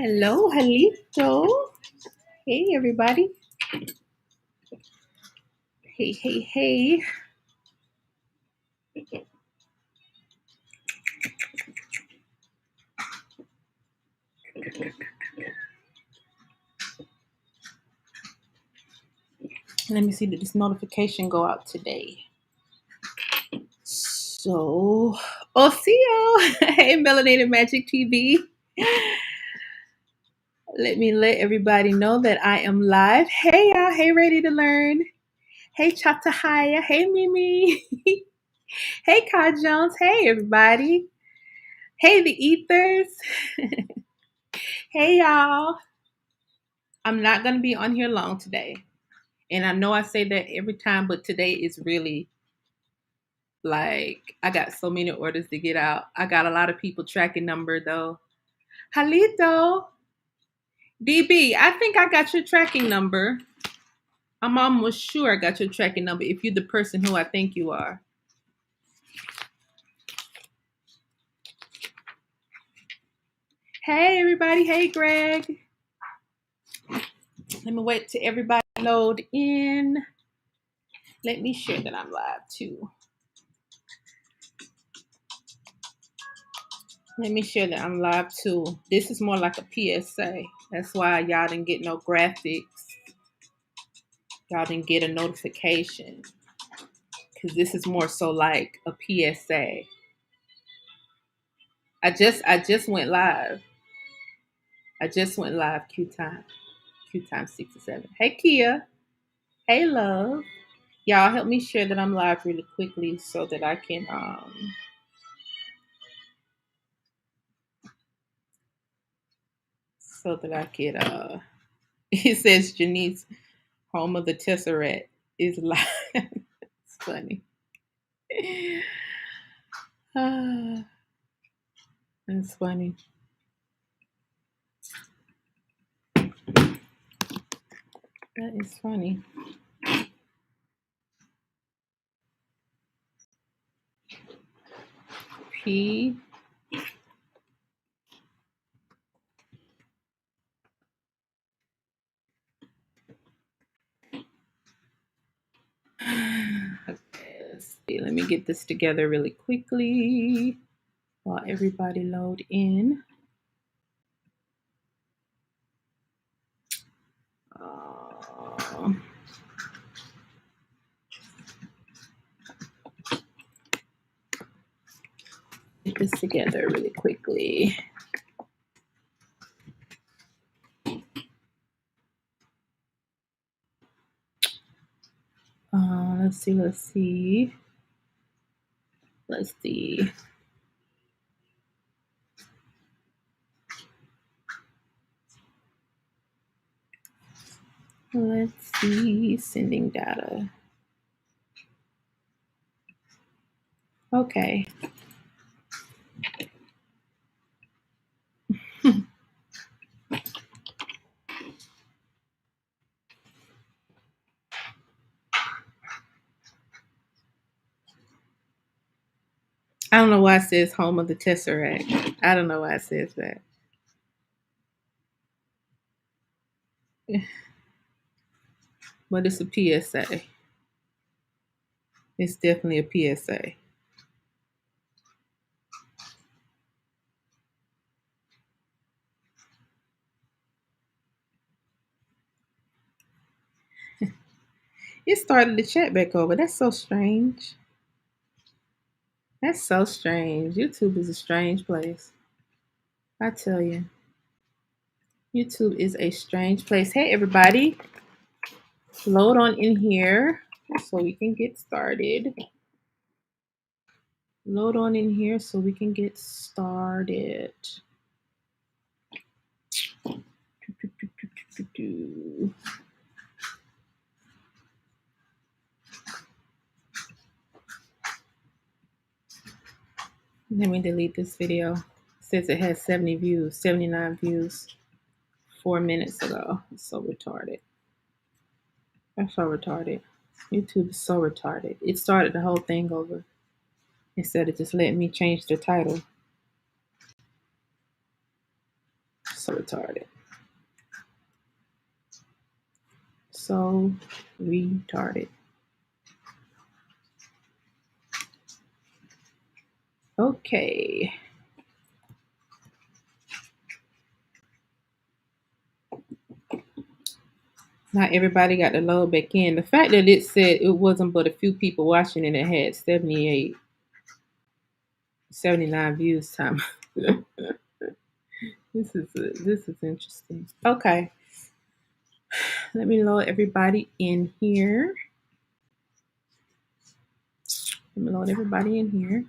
Hello, Halito. Hey, everybody. Hey, hey, hey. Let me see, did this notification go out today? So, Osio. Hey, Melanated Magic TV. Let me let everybody know that I am live. Hey, y'all. Hey, Ready to Learn. Hey, Chatahaya. Hey, Mimi. Hey, Kai Jones. Hey, everybody. Hey, the Ethers. Hey, y'all. I'm not going to be on here long today. And I know I say that every time, but today is really like I got so many orders to get out. I got a lot of people tracking number though. Halito, DB, I think I got your tracking number. I'm almost sure I got your tracking number if you're the person who I think you are. Hey, everybody. Hey, Greg. Let me wait till everybody load in. Let me share that I'm live too. Let me share that I'm live too. This is more like a PSA. That's why y'all didn't get no graphics. Y'all didn't get a notification. Because this is more so like a PSA. I just went live. I just went live Q time 67. Hey Kia. Hey love. Y'all help me share that I'm live really quickly so that I can it says Janice, home of the Tesseract, is live. It's funny. That's funny. That is funny. P. Okay, let's see. Let me get this together really quickly while everybody load in. Get this together really quickly. Let's see. Let's see, sending data. Okay. I don't know why it says home of the Tesseract. I don't know why it says that. But it's a PSA. It's definitely a PSA. It started the chat back over. That's so strange. That's so strange. YouTube is a strange place. I tell you. YouTube is a strange place. Hey, everybody. Load on in here so we can get started. Load on in here so we can get started. Let me delete this video. It says it has 70 views, 79 views 4 minutes ago. It's so retarded. That's so retarded. YouTube is so retarded. It started the whole thing over instead of just letting me change the title. So retarded. So retarded. Okay. Not everybody got to load back in. The fact that it said it wasn't but a few people watching and it had 78, 79 views time. This is interesting. Okay. Let me load everybody in here. Let me load everybody in here.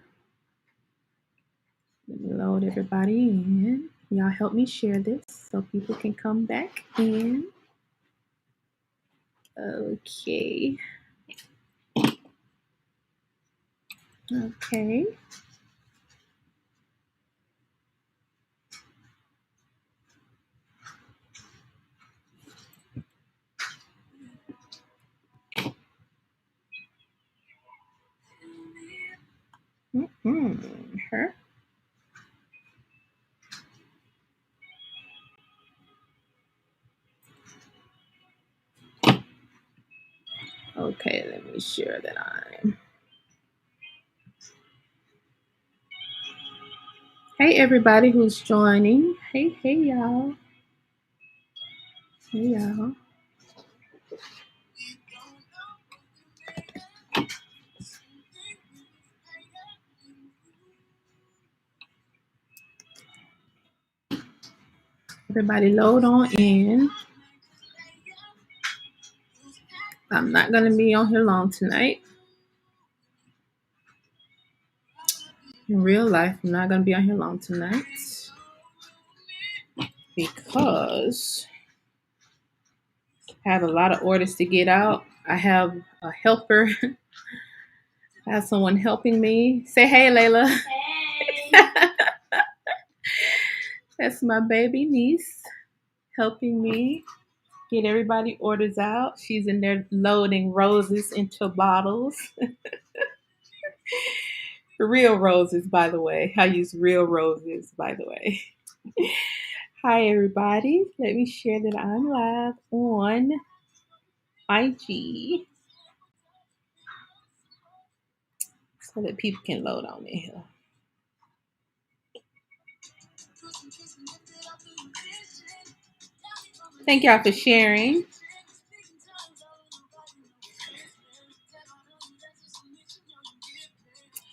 Let me load everybody in. Y'all help me share this so people can come back in. Okay. Okay. Her. Okay, let me share that I'm. Hey everybody who's joining. Hey y'all. Hey y'all. Everybody load on in. I'm not gonna be on here long tonight. In real life, I'm not gonna be on here long tonight because I have a lot of orders to get out. I have a helper. I have someone helping me. Say hey, Layla. Hey. That's my baby niece helping me get everybody orders out. She's in there loading roses into bottles. Real roses, by the way. I use real roses, by the way. Hi, everybody. Let me share that I'm live on IG so that people can load on in here. Thank y'all for sharing.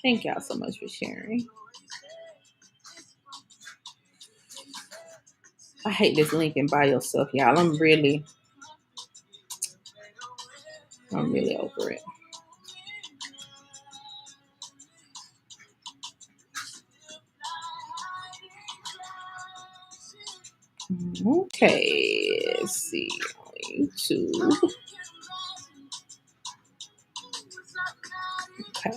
Thank y'all so much for sharing. I hate this link in by yourself, y'all. I'm really over it. Okay, let's see on YouTube. Okay.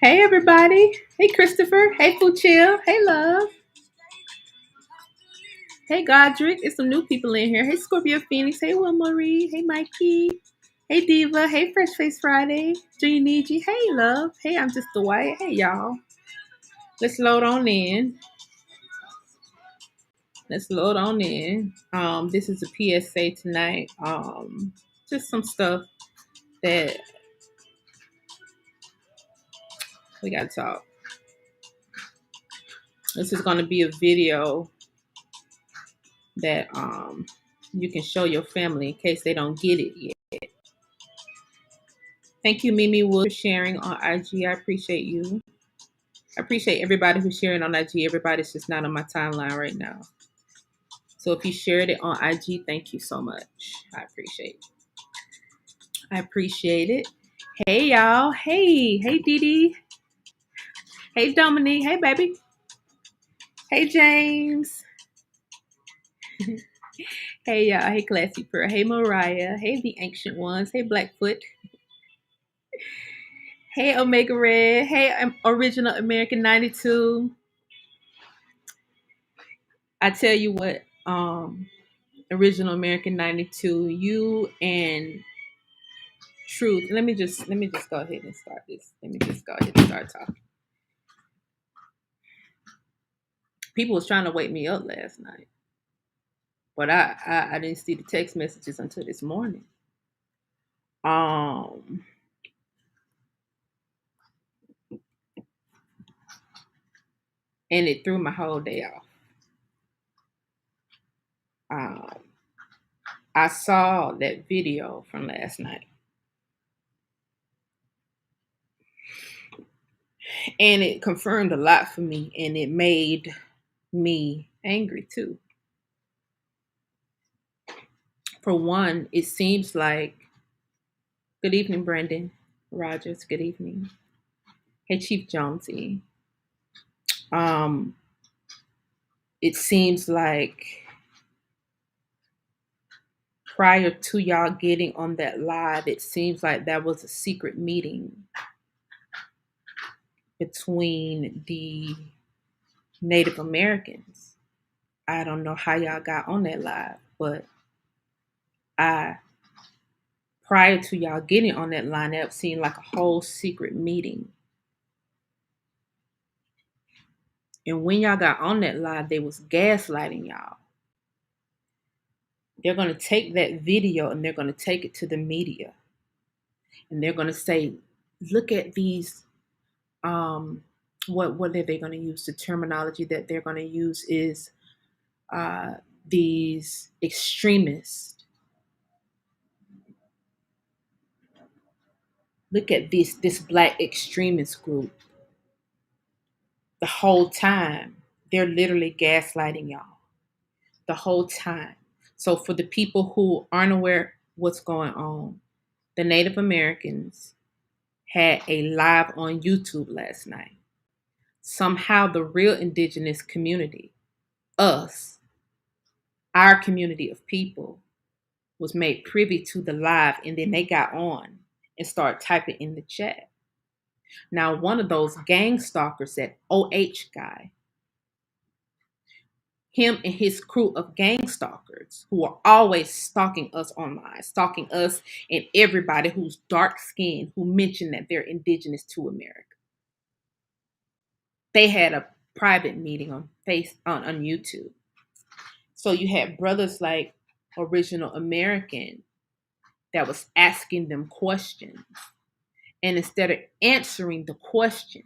Hey everybody. Hey Christopher. Hey Fuchil. Hey Love. Hey Godric. There's some new people in here. Hey Scorpio Phoenix. Hey Will Marie. Hey Mikey. Hey Diva. Hey Fresh Face Friday. Juniji. Hey Love. Hey, I'm just the white. Hey y'all. Let's load on in. Let's load on in. This is a PSA tonight. Just some stuff that we gotta talk. This is gonna be a video that you can show your family in case they don't get it yet. Thank you, Mimi Wood, for sharing on IG. I appreciate you. I appreciate everybody who's sharing on IG. Everybody's just not on my timeline right now. So if you shared it on IG, thank you so much. I appreciate it. I appreciate it. Hey, y'all. Hey Dee. Hey, Dominique. Hey, baby. Hey, James. Hey, y'all. Hey, Classy Pearl. Hey, Mariah. Hey, the Ancient Ones. Hey, Blackfoot. Hey, Omega Red. Hey, Original American 92. I tell you what, Original American 92, you and Truth. Let me just go ahead and start this. Let me just go ahead and start talking. People was trying to wake me up last night, but I didn't see the text messages until this morning. Um, and it threw my whole day off. Um, I saw that video from last night, and it confirmed a lot for me, and it made me angry too. For one, it seems like, good evening, Brandon Rogers. Good evening. Hey, Chief Jonesy. Um, it seems like prior to y'all getting on that live, it seems like that was a secret meeting between the Native Americans. I don't know how y'all got on that live, but I, prior to y'all getting on that line, it seemed like a whole secret meeting. And when y'all got on that live, they was gaslighting y'all. They're going to take that video and they're going to take it to the media. And they're going to say, look at these, what are they going to use? The terminology that they're going to use is these extremists. Look at this black extremist group. The whole time, they're literally gaslighting y'all. The whole time. So for the people who aren't aware what's going on, the Native Americans had a live on YouTube last night. Somehow the real indigenous community, us, our community of people, was made privy to the live, and then they got on and started typing in the chat. Now, one of those gang stalkers, that OH guy, him and his crew of gang stalkers who are always stalking us online, stalking us and everybody who's dark skinned, who mentioned that they're indigenous to America. They had a private meeting on YouTube. So you had brothers like Original American that was asking them questions. And instead of answering the questions,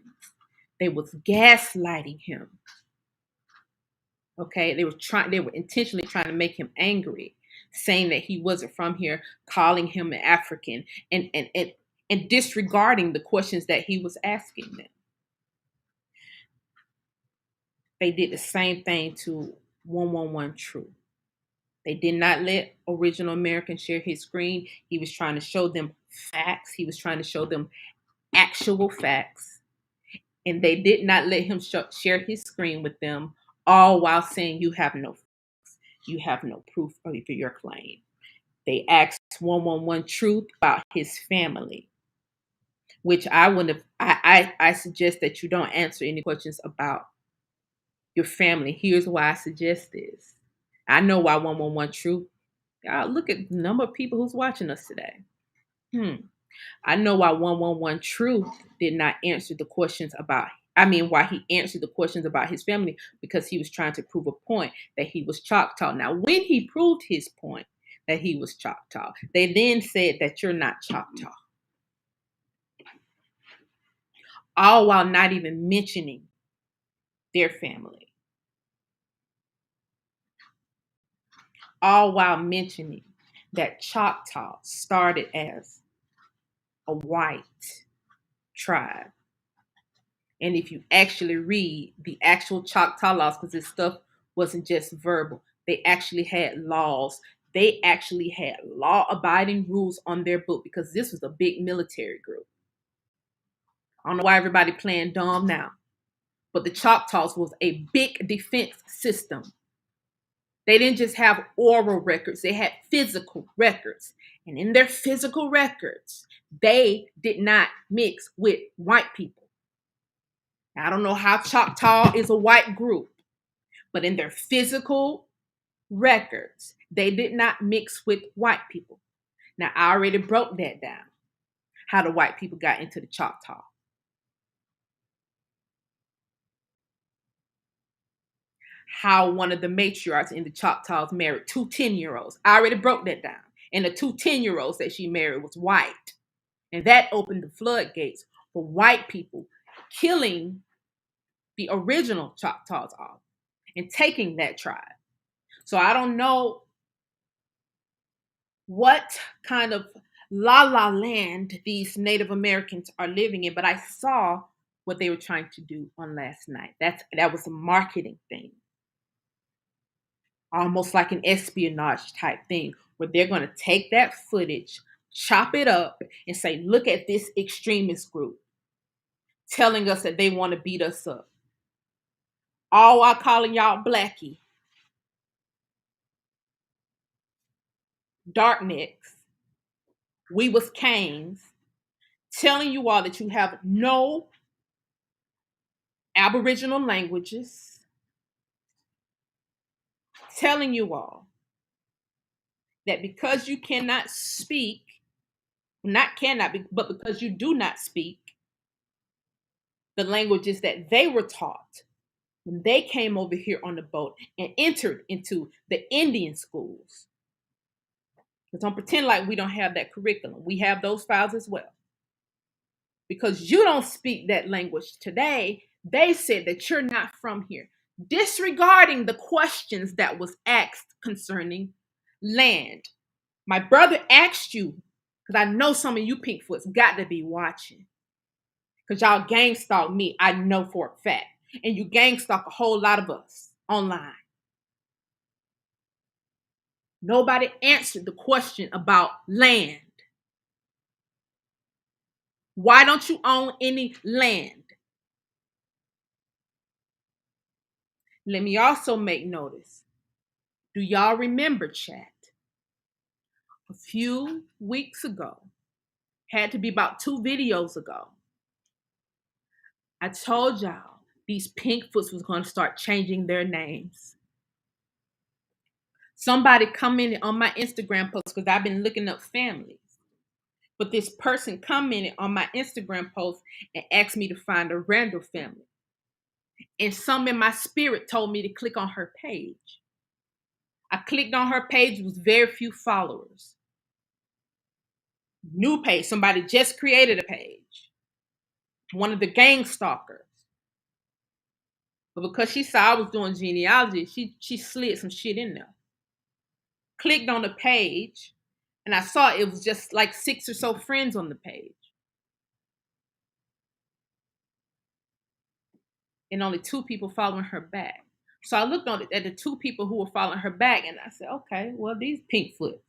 they was gaslighting him. Okay, they were intentionally trying to make him angry, saying that he wasn't from here, calling him an African, and disregarding the questions that he was asking them. They did the same thing to 111 True. They did not let Original American share his screen. He was trying to show them facts. He was trying to show them actual facts. And they did not let him share his screen with them, all while saying you have no proof of your claim. They asked 111 Truth about his family, which I wouldn't have. I suggest that you don't answer any questions about your family. Here's why I suggest this. I know why 111 Truth. Look at the number of people who's watching us today. I know why 111 Truth did not answer the questions about, why he answered the questions about his family, because he was trying to prove a point that he was Choctaw. Now, when he proved his point that he was Choctaw, they then said that you're not Choctaw. All while not even mentioning their family. All while mentioning that Choctaw started as a white tribe. And if you actually read the actual Choctaw laws, because this stuff wasn't just verbal, they actually had laws. They actually had law-abiding rules on their book, because this was a big military group. I don't know why everybody playing dumb now, but the Choctaws was a big defense system. They didn't just have oral records, they had physical records. And in their physical records, they did not mix with white people. Now, I don't know how Choctaw is a white group, but in their physical records, they did not mix with white people. Now, I already broke that down, how the white people got into the Choctaw. how one of the matriarchs in the Choctaws married two 10-year-olds. I already broke that down. And the two 10-year-olds that she married was white. And that opened the floodgates for white people killing the original Choctaws off and taking that tribe. So I don't know what kind of la la land these Native Americans are living in, but I saw what they were trying to do on last night. That was a marketing thing, almost like an espionage type thing, where they're going to take that footage, chop it up, and say, "Look at this extremist group telling us that they want to beat us up, all while calling y'all blackie, darknecks, we was canes, telling you all that you have no Aboriginal languages, telling you all that because you cannot speak, not cannot be, but because you do not speak the languages that they were taught when they came over here on the boat and entered into the Indian schools. Because don't pretend like we don't have that curriculum. We have those files as well. Because you don't speak that language today, they said that you're not from here, disregarding the questions that was asked concerning land. My brother asked you, because I know some of you Pinkfoots got to be watching, because y'all gang stalk me, I know for a fact. And you gang stalk a whole lot of us online. Nobody answered the question about land. Why don't you own any land? Let me also make notice. Do y'all remember, chat? A few weeks ago, had to be about 2 videos ago, I told y'all these Pinkfoots was going to start changing their names. Somebody commented on my Instagram post, because I've been looking up families. But this person commented on my Instagram post and asked me to find a Randall family. And some in my spirit told me to click on her page. I clicked on her page with very few followers. New page, somebody just created a page. One of the gang stalkers. But because she saw I was doing genealogy, she slid some shit in there. Clicked on the page, and I saw it was just like 6 or so friends on the page. And only 2 people following her back. So I looked on it at the 2 people who were following her back, and I said, okay, well, these Pinkfoots.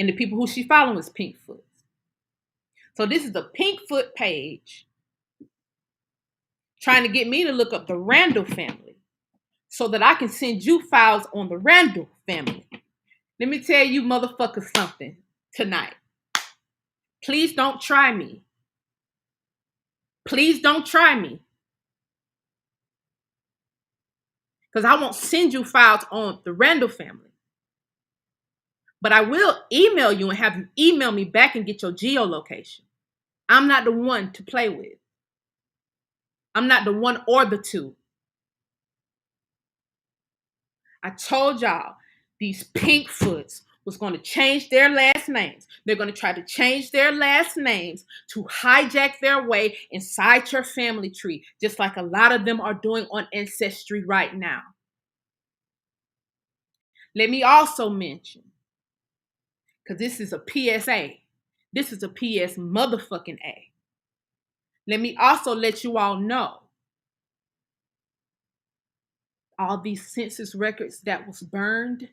And the people who she following is Pinkfoots. So this is a Pinkfoot page trying to get me to look up the Randall family so that I can send you files on the Randall family. Let me tell you motherfuckers something tonight. Please don't try me. Please don't try me. Because I won't send you files on the Randall family. But I will email you and have you email me back and get your geolocation. I'm not the one to play with. I'm not the one or the two. I told y'all these Pinkfoots was going to change their last names. They're going to try to change their last names to hijack their way inside your family tree, just like a lot of them are doing on Ancestry right now. Let me also mention, because this is a PSA. This is a PS motherfucking A. Let me also let you all know all these census records that was burned.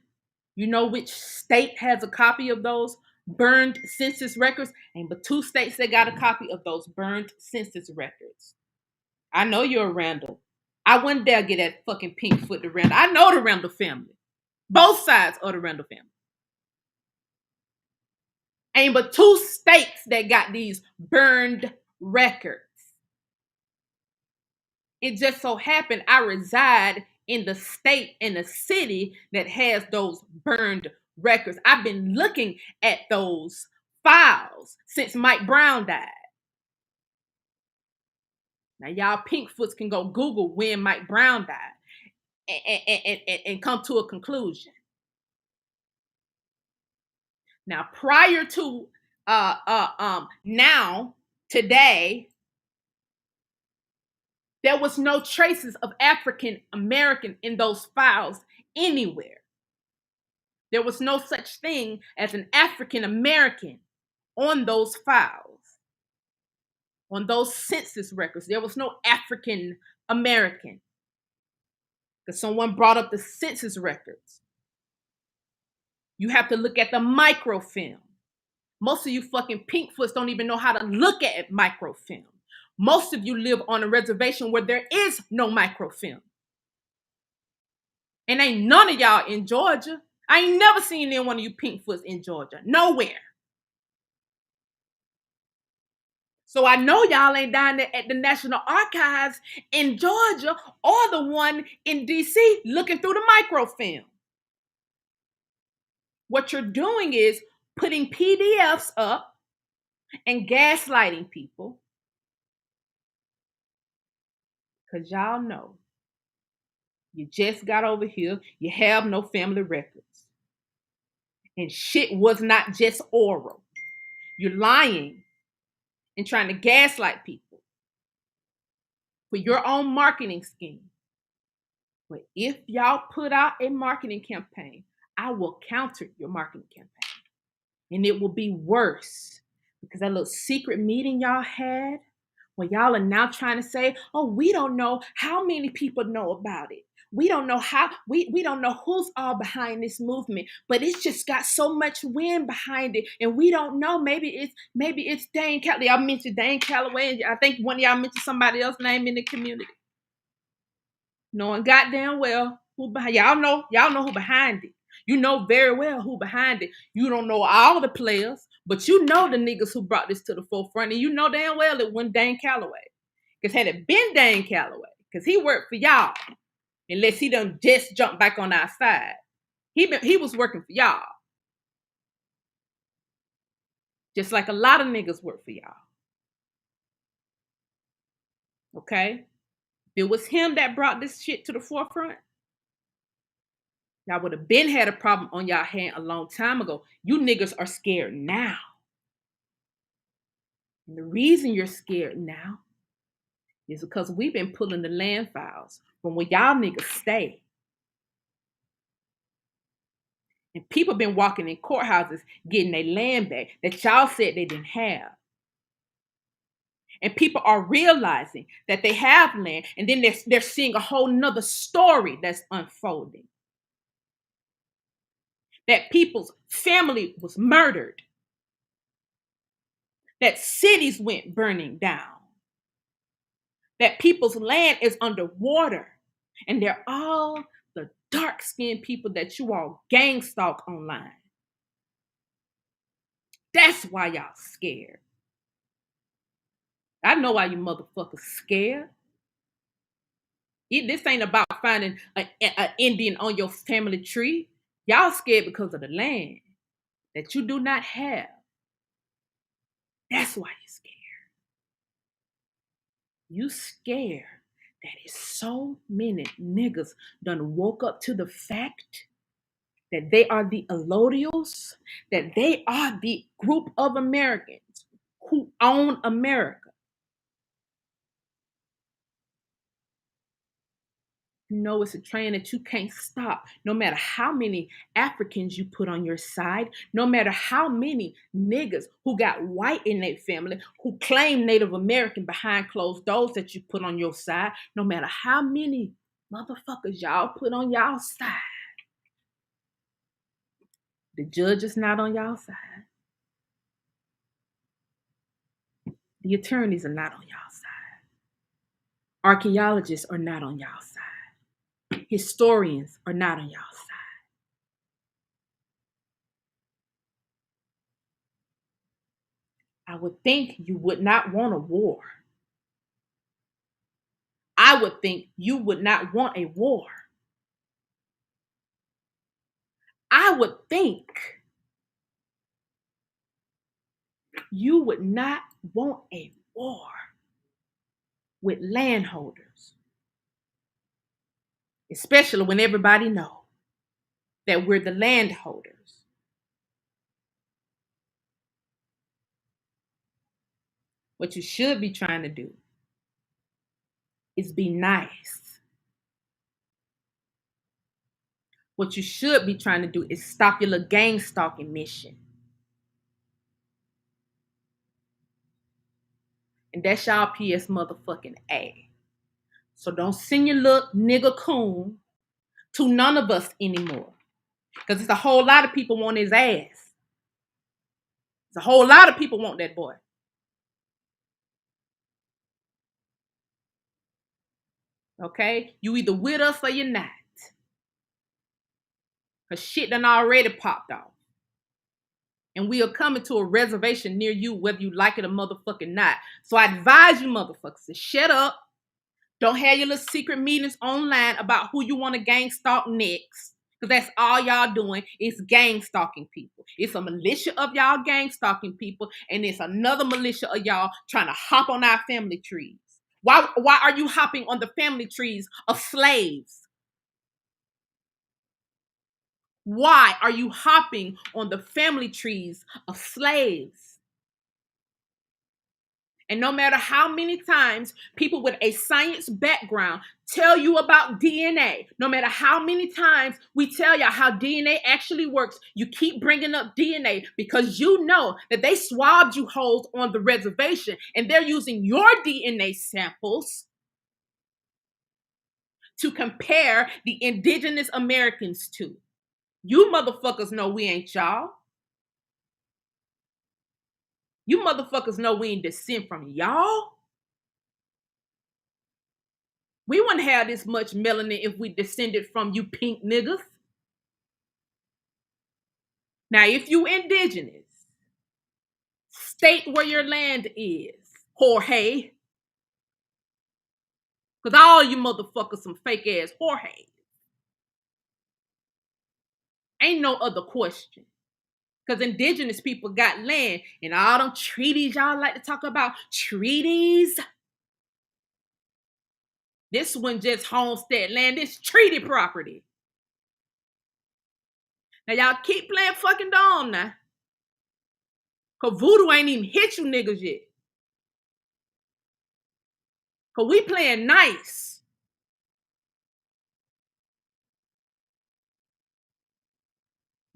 You know which state has a copy of those burned census records? Ain't but 2 states that got a copy of those burned census records. I know you're a Randall. I wouldn't dare get that fucking Pinkfoot to Randall. I know the Randall family. Both sides of the Randall family. Ain't but 2 states that got these burned records. It just so happened I reside in the state, in the city that has those burned records. I've been looking at those files since Mike Brown died. Now, y'all pinkfoots can go Google when Mike Brown died and come to a conclusion. Now, prior to now, today, there was no traces of African American in those files anywhere. There was no such thing as an African American on those files, on those census records. There was no African American because someone brought up the census records. You have to look at the microfilm. Most of you fucking pinkfoots don't even know how to look at microfilm. Most of you live on a reservation where there is no microfilm. And ain't none of y'all in Georgia. I ain't never seen any one of you pinkfoots in Georgia. Nowhere. So I know y'all ain't down there at the National Archives in Georgia or the one in DC looking through the microfilm. What you're doing is putting PDFs up and gaslighting people. Because y'all know you just got over here, you have no family records. And shit was not just oral. You're lying and trying to gaslight people for your own marketing scheme. But if y'all put out a marketing campaign, I will counter your marketing campaign. And it will be worse because that little secret meeting y'all had where y'all are now trying to say, oh, we don't know how many people know about it. We don't know how, we don't know who's all behind this movement, but it's just got so much wind behind it. And we don't know, maybe it's Dane Calloway. Y'all mentioned Dane Calloway, and I think one of y'all mentioned somebody else's name in the community. Knowing goddamn well who behind y'all know who behind it. You know very well who behind it. You don't know all the players, but you know the niggas who brought this to the forefront, and you know damn well it wasn't Dane Calloway. Because had it been Dane Calloway, because he worked for y'all, unless he done just jumped back on our side, he was working for y'all. Just like a lot of niggas work for y'all. Okay? If it was him that brought this shit to the forefront, y'all would have been had a problem on y'all hand a long time ago. You niggas are scared now. And the reason you're scared now is because we've been pulling the land files from where y'all niggas stay. And people been walking in courthouses getting their land back that y'all said they didn't have. And people are realizing that they have land, and then they're seeing a whole nother story that's unfolding. That people's family was murdered. That cities went burning down. That people's land is underwater. And they're all the dark-skinned people that you all gang stalk online. That's why y'all scared. I know why you motherfuckers scared. This ain't about finding an Indian on your family tree. Y'all scared because of the land that you do not have. That's why you're scared. You scared that is so many niggas done woke up to the fact that they are the allodials, that they are the group of Americans who own America. You know it's a train that you can't stop, no matter how many Africans you put on your side, no matter how many niggas who got white in their family, who claim Native American behind closed doors that you put on your side, no matter how many motherfuckers y'all put on y'all side. The judge is not on y'all side. The attorneys are not on y'all side. Archaeologists are not on y'all side. Historians are not on y'all side. I would think you would not want a war. I would think you would not want a war. I would think you would not want a war. with landholders, especially when everybody knows that we're the landholders. What you should be trying to do is be nice. What you should be trying to do is stop your little gang stalking mission. And that's y'all PS motherfucking A. So don't send your little nigga coon to none of us anymore. Because it's a whole lot of people want his ass. It's a whole lot of people want that boy. Okay? You either with us or you're not. Because shit done already popped off. And we are coming to a reservation near you, whether you like it or motherfucking not. So I advise you motherfuckers to shut up. Don't have your little secret meetings online about who you want to gang stalk next. Because that's all y'all doing is gang stalking people. It's a militia of y'all gang stalking people, and it's another militia of y'all trying to hop on our family trees. Why are you hopping on the family trees of slaves? Why are you hopping on the family trees of slaves? And no matter how many times people with a science background tell you about DNA, no matter how many times we tell y'all how DNA actually works, you keep bringing up DNA because you know that they swabbed you hoes on the reservation and they're using your DNA samples to compare the indigenous Americans to. You motherfuckers know we ain't y'all. You motherfuckers know we ain't descend from y'all. We wouldn't have this much melanin if we descended from you pink niggas. Now, if you indigenous, state where your land is, Jorge. Because all you motherfuckers some fake ass Jorge. Ain't no other question. Because indigenous people got land and all them treaties y'all like to talk about. Treaties. This one just homestead land. This treaty property. Now y'all keep playing fucking dumb now. Cause voodoo ain't even hit you niggas yet. Cause we playing nice.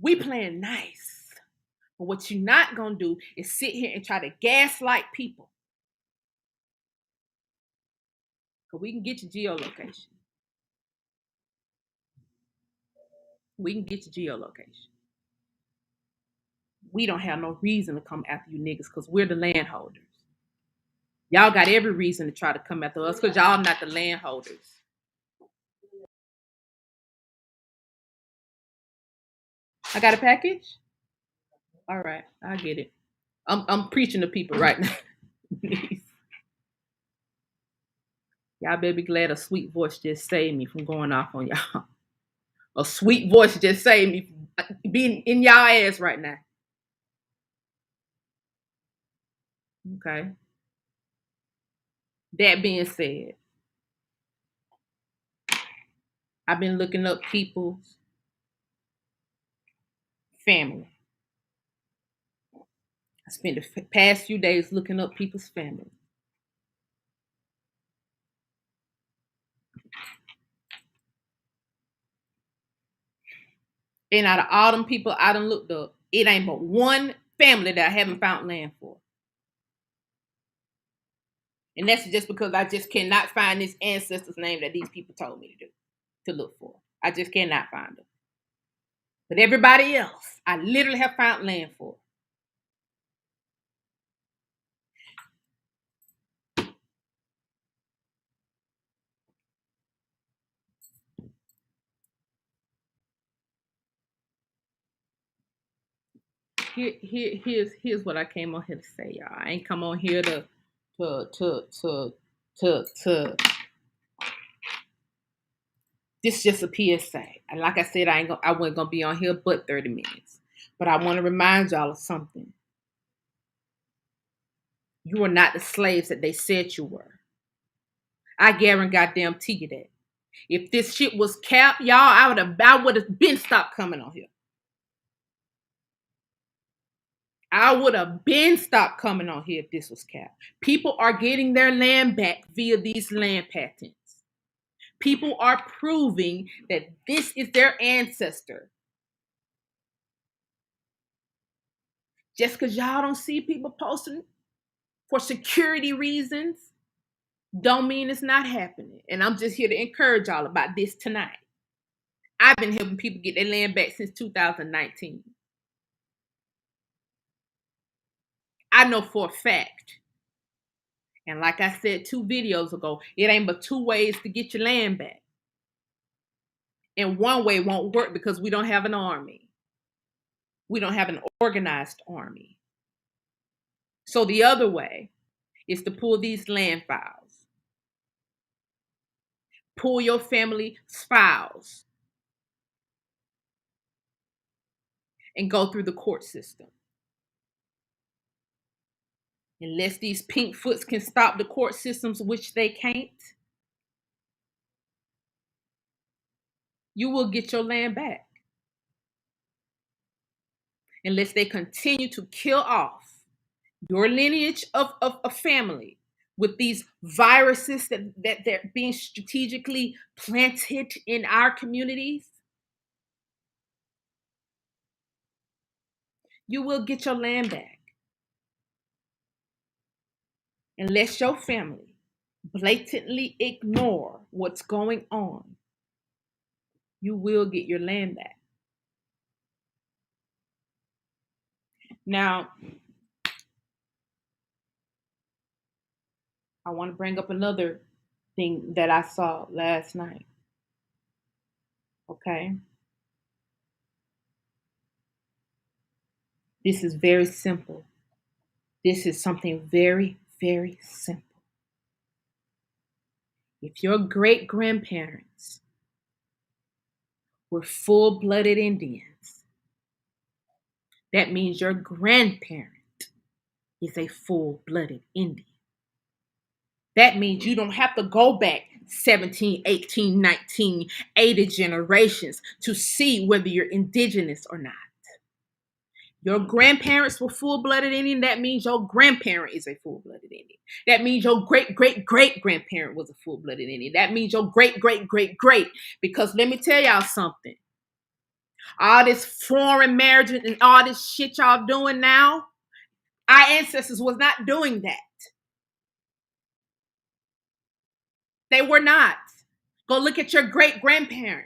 We playing nice. But what you're not gonna do is sit here and try to gaslight people. Cause we can get your geolocation. We can get your geolocation. We don't have no reason to come after you niggas because we're the landholders. Y'all got every reason to try to come after us because y'all not the landholders. I got a package? All right, I get it. I'm preaching to people right now. Y'all better be glad a sweet voice just saved me from going off on y'all. A sweet voice just saved me from being in y'all ass right now. Okay. That being said, I've been looking up people's family. I spent the past few days looking up people's family. And out of all them people I done looked up, it ain't but one family that I haven't found land for. And that's just because I just cannot find this ancestor's name that these people told me to look for. I just cannot find them. But everybody else, I literally have found land for. Here's what I came on here to say, y'all. I ain't come on here to this is just a PSA. And like I said, I wasn't gonna be on here but 30 minutes. But I want to remind y'all of something. You are not the slaves that they said you were. I guarantee goddamn you that. If this shit was capped, y'all, I would have been stopped coming on here. I would have been stopped coming on here if this was capped. People are getting their land back via these land patents. People are proving that this is their ancestor. Just because y'all don't see people posting for security reasons, don't mean it's not happening. And I'm just here to encourage y'all about this tonight. I've been helping people get their land back since 2019. I know for a fact, and like I said 2 videos ago, it ain't but 2 ways to get your land back. And one way won't work because we don't have an army. We don't have an organized army. So the other way is to pull these land files. Pull your family files and go through the court system. Unless these pink foots can stop the court systems, which they can't, you will get your land back. Unless they continue to kill off your lineage of a family with these viruses that they're being strategically planted in our communities, you will get your land back. Unless your family blatantly ignore what's going on, you will get your land back. Now, I want to bring up another thing that I saw last night. Okay? This is very simple. This is something very, very simple. If your great grandparents were full blooded Indians, that means your grandparent is a full blooded Indian. That means you don't have to go back 17, 18, 19, 80 generations to see whether you're indigenous or not. Your grandparents were full-blooded Indian. That means your grandparent is a full-blooded Indian. That means your great-great-great-grandparent was a full-blooded Indian. That means your great-great-great-great. Because let me tell y'all something. All this foreign marriage and all this shit y'all doing now, our ancestors was not doing that. They were not. Go look at your great-grandparents.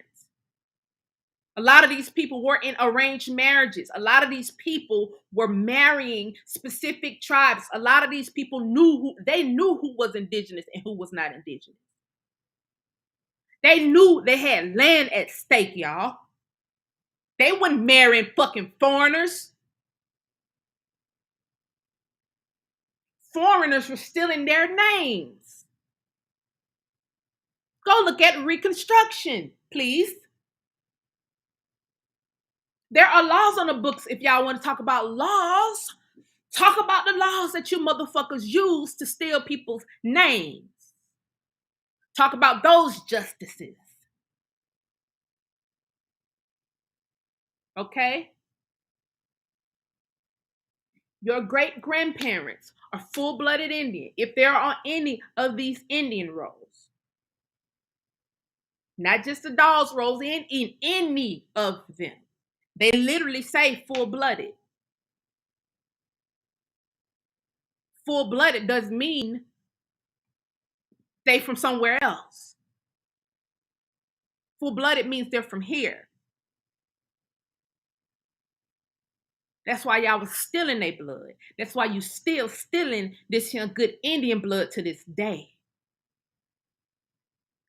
A lot of these people were in arranged marriages. A lot of these people were marrying specific tribes. A lot of these people knew who was indigenous and who was not indigenous. They knew they had land at stake, y'all. They weren't marrying fucking foreigners. Foreigners were stealing their names. Go look at Reconstruction, please. There are laws on the books if y'all want to talk about laws. Talk about the laws that you motherfuckers use to steal people's names. Talk about those justices. Okay? Your great-grandparents are full-blooded Indian if they're on any of these Indian rolls. Not just the Dawes rolls, in any of them. They literally say full-blooded. Full-blooded does mean they from somewhere else. Full-blooded means they're from here. That's why y'all was stealing their blood. That's why you still stealing this here good Indian blood to this day.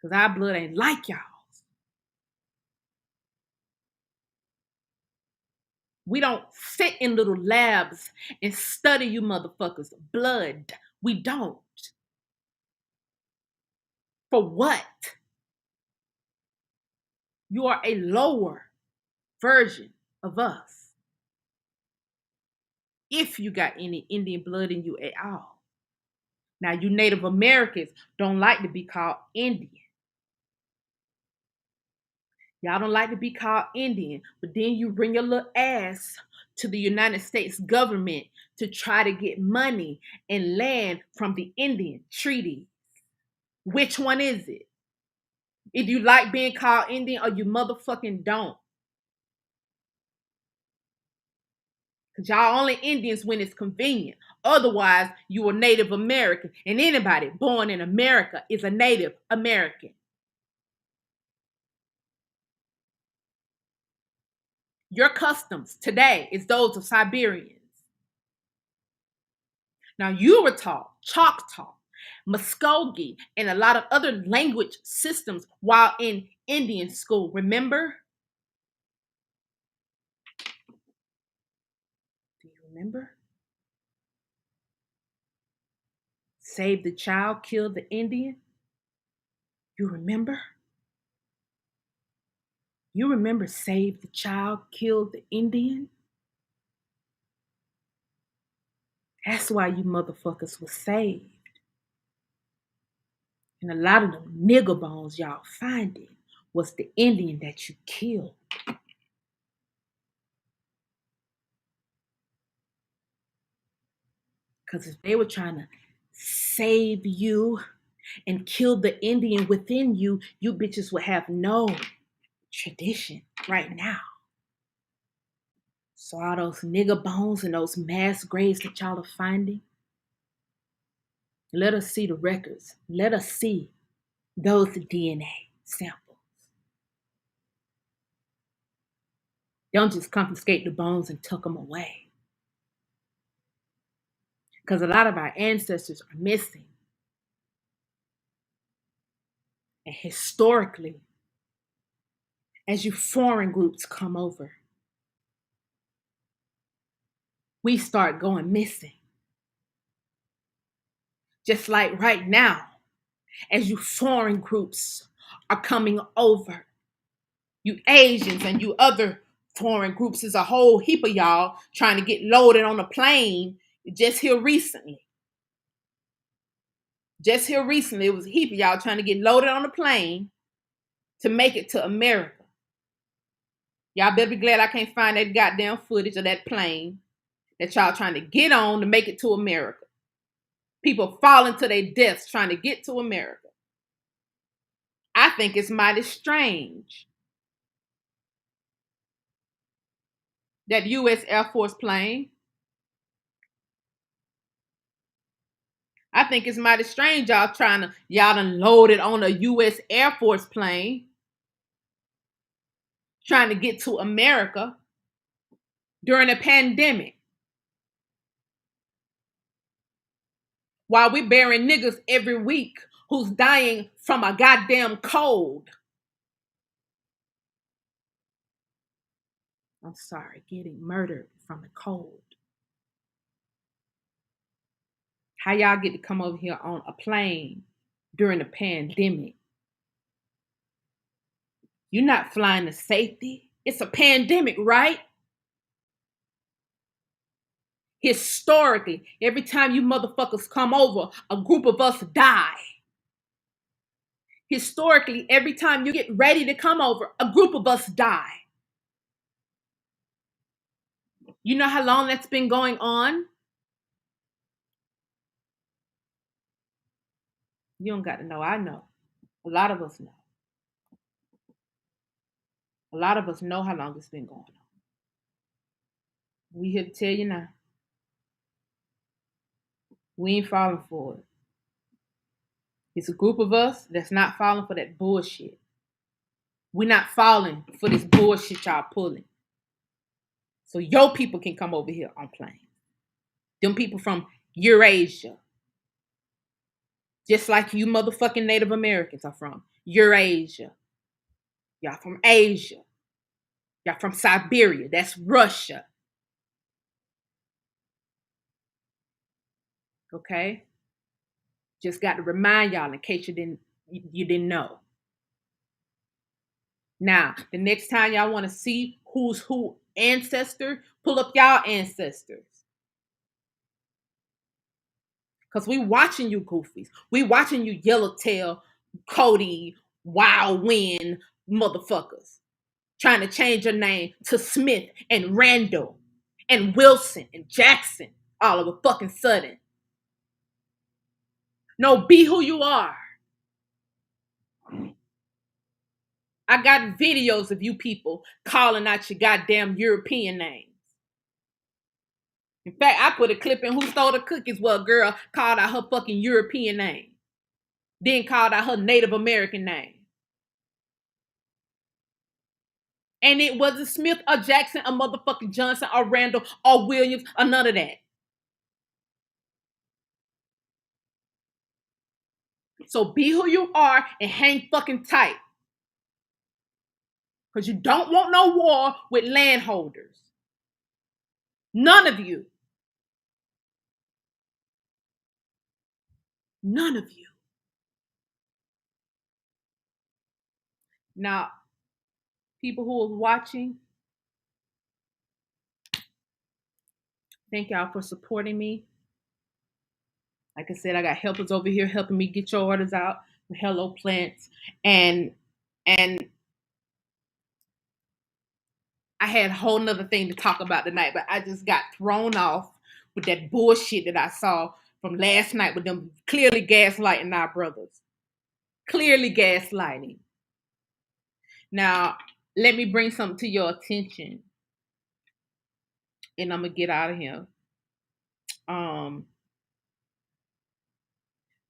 Because our blood ain't like y'all. We don't sit in little labs and study you motherfuckers' blood. We don't. For what? You are a lower version of us. If you got any Indian blood in you at all. Now, you Native Americans don't like to be called Indian. Y'all don't like to be called Indian, but then you bring your little ass to the United States government to try to get money and land from the Indian treaty. Which one is it? If you like being called Indian or you motherfucking don't. Because y'all only Indians when it's convenient. Otherwise, you are Native American. And anybody born in America is a Native American. Your customs today is those of Siberians. Now, you were taught Choctaw, Muskogee, and a lot of other language systems while in Indian school. Remember? Do you remember? Save the child, kill the Indian. You remember? You remember save the child, kill the Indian? That's why you motherfuckers was saved. And a lot of them nigger bones y'all finding was the Indian that you killed. Because if they were trying to save you and kill the Indian within you, you bitches would have no tradition right now. So all those nigger bones and those mass graves that y'all are finding, let us see the records. Let us see those DNA samples. Don't just confiscate the bones and tuck them away. Because a lot of our ancestors are missing. And historically, as you foreign groups come over, we start going missing. Just like right now, as you foreign groups are coming over, you Asians and you other foreign groups, is a whole heap of y'all trying to get loaded on a plane just here recently. Just here recently, it was a heap of y'all trying to get loaded on a plane to make it to America. Y'all better be glad I can't find that goddamn footage of that plane that y'all trying to get on to make it to America. People falling to their deaths trying to get to America. I think it's mighty strange that U.S. Air Force plane. I think it's mighty strange y'all done loaded on a U.S. Air Force plane trying to get to America during a pandemic. While we burying niggas every week who's dying from a goddamn cold. I'm sorry, getting murdered from a cold. How y'all get to come over here on a plane during a pandemic? You're not flying to safety. It's a pandemic, right? Historically, every time you motherfuckers come over, a group of us die. Historically, every time you get ready to come over, a group of us die. You know how long that's been going on? You don't got to know. I know. A lot of us know. A lot of us know how long it's been going on. We here to tell you now. We ain't falling for it. It's a group of us that's not falling for that bullshit. We're not falling for this bullshit y'all pulling. So your people can come over here on planes. Them people from Eurasia. Just like you motherfucking Native Americans are from Eurasia. Y'all from Asia. Y'all from Siberia. That's Russia. Okay? Just got to remind y'all in case you didn't know. Now, the next time y'all want to see who's who ancestor, pull up y'all ancestors. Because we watching you goofies. We watching you yellowtail, Cody, Wild Wind motherfuckers. Trying to change your name to Smith and Randall and Wilson and Jackson all of a fucking sudden. No, be who you are. I got videos of you people calling out your goddamn European names. In fact, I put a clip in Who Stole the Cookies where a girl called out her fucking European name. Then called out her Native American name. And it wasn't Smith or Jackson or motherfucking Johnson or Randall or Williams or none of that. So be who you are and hang fucking tight. Because you don't want no war with landholders. None of you. None of you. Now, people who are watching, thank y'all for supporting me. Like I said, I got helpers over here helping me get your orders out with Hello Plants. And I had a whole nother thing to talk about tonight, but I just got thrown off with that bullshit that I saw from last night with them clearly gaslighting our brothers. Clearly gaslighting. Now, let me bring something to your attention. And I'm going to get out of here.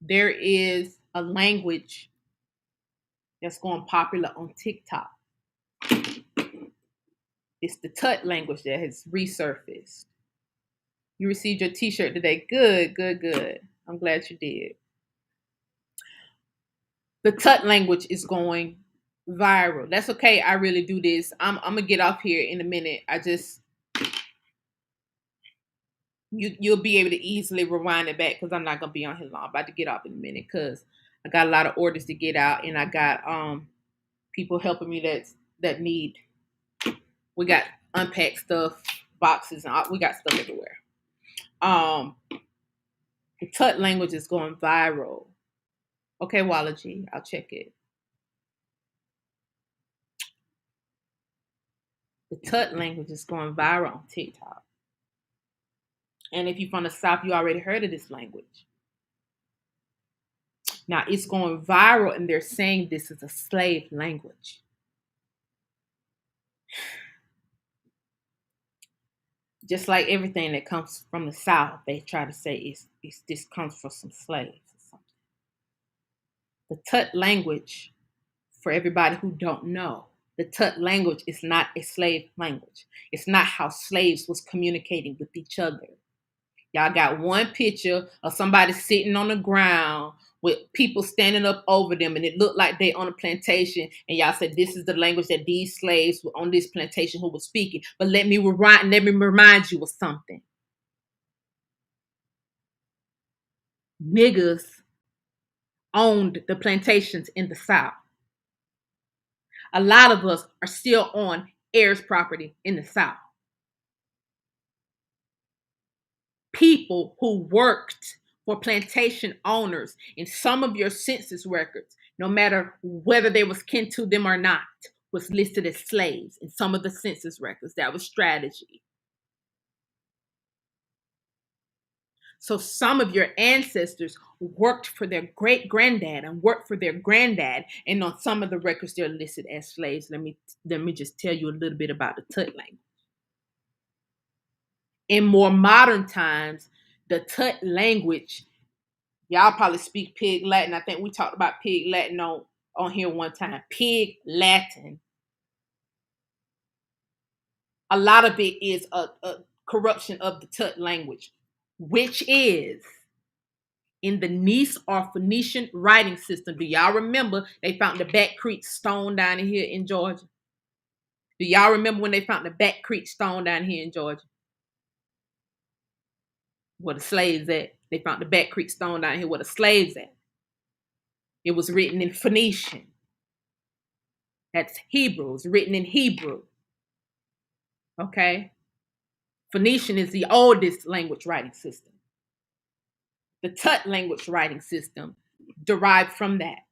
There is a language that's going popular on TikTok. It's the Tut language that has resurfaced. You received your t-shirt today. Good. I'm glad you did. The Tut language is going viral. That's okay. I really do this. I'm going to get off here in a minute. You'll be able to easily rewind it back because I'm not going to be on here long. I'm about to get off in a minute because I got a lot of orders to get out and I got people helping me that need. We got unpacked stuff, boxes, and we got stuff everywhere. The Tut language is going viral. Okay, Wallagy, I'll check it. The Tut language is going viral on TikTok. And if you're from the South, you already heard of this language. Now, it's going viral, and they're saying this is a slave language. Just like everything that comes from the South, they try to say this comes from some slaves or something. The Tut language, for everybody who don't know, the Tut language is not a slave language. It's not how slaves was communicating with each other. Y'all got one picture of somebody sitting on the ground with people standing up over them, and it looked like they on a plantation, and y'all said this is the language that these slaves were on this plantation who were speaking. But let me remind you of something. Niggas owned the plantations in the South. A lot of us are still on heirs' property in the South. People who worked for plantation owners in some of your census records, no matter whether they was kin to them or not, was listed as slaves in some of the census records. That was strategy. So some of your ancestors worked for their great-granddad and worked for their granddad, and on some of the records they're listed as slaves. Let me just tell you a little bit about the Tut language. In more modern times, the Tut language, y'all probably speak Pig Latin. I think we talked about Pig Latin on here one time. Pig Latin. A lot of it is a corruption of the Tut language, which is in the Nice or Phoenician writing system. Do y'all remember they found the Back Creek stone down here in Georgia? Do y'all remember when they found the Back Creek stone down here in Georgia? Where the slaves at? They found the Back Creek stone down here where the slaves at. It was written in Phoenician. That's Hebrew. It was written in Hebrew. Okay? Phoenician is the oldest language writing system. The Tut language writing system derived from that.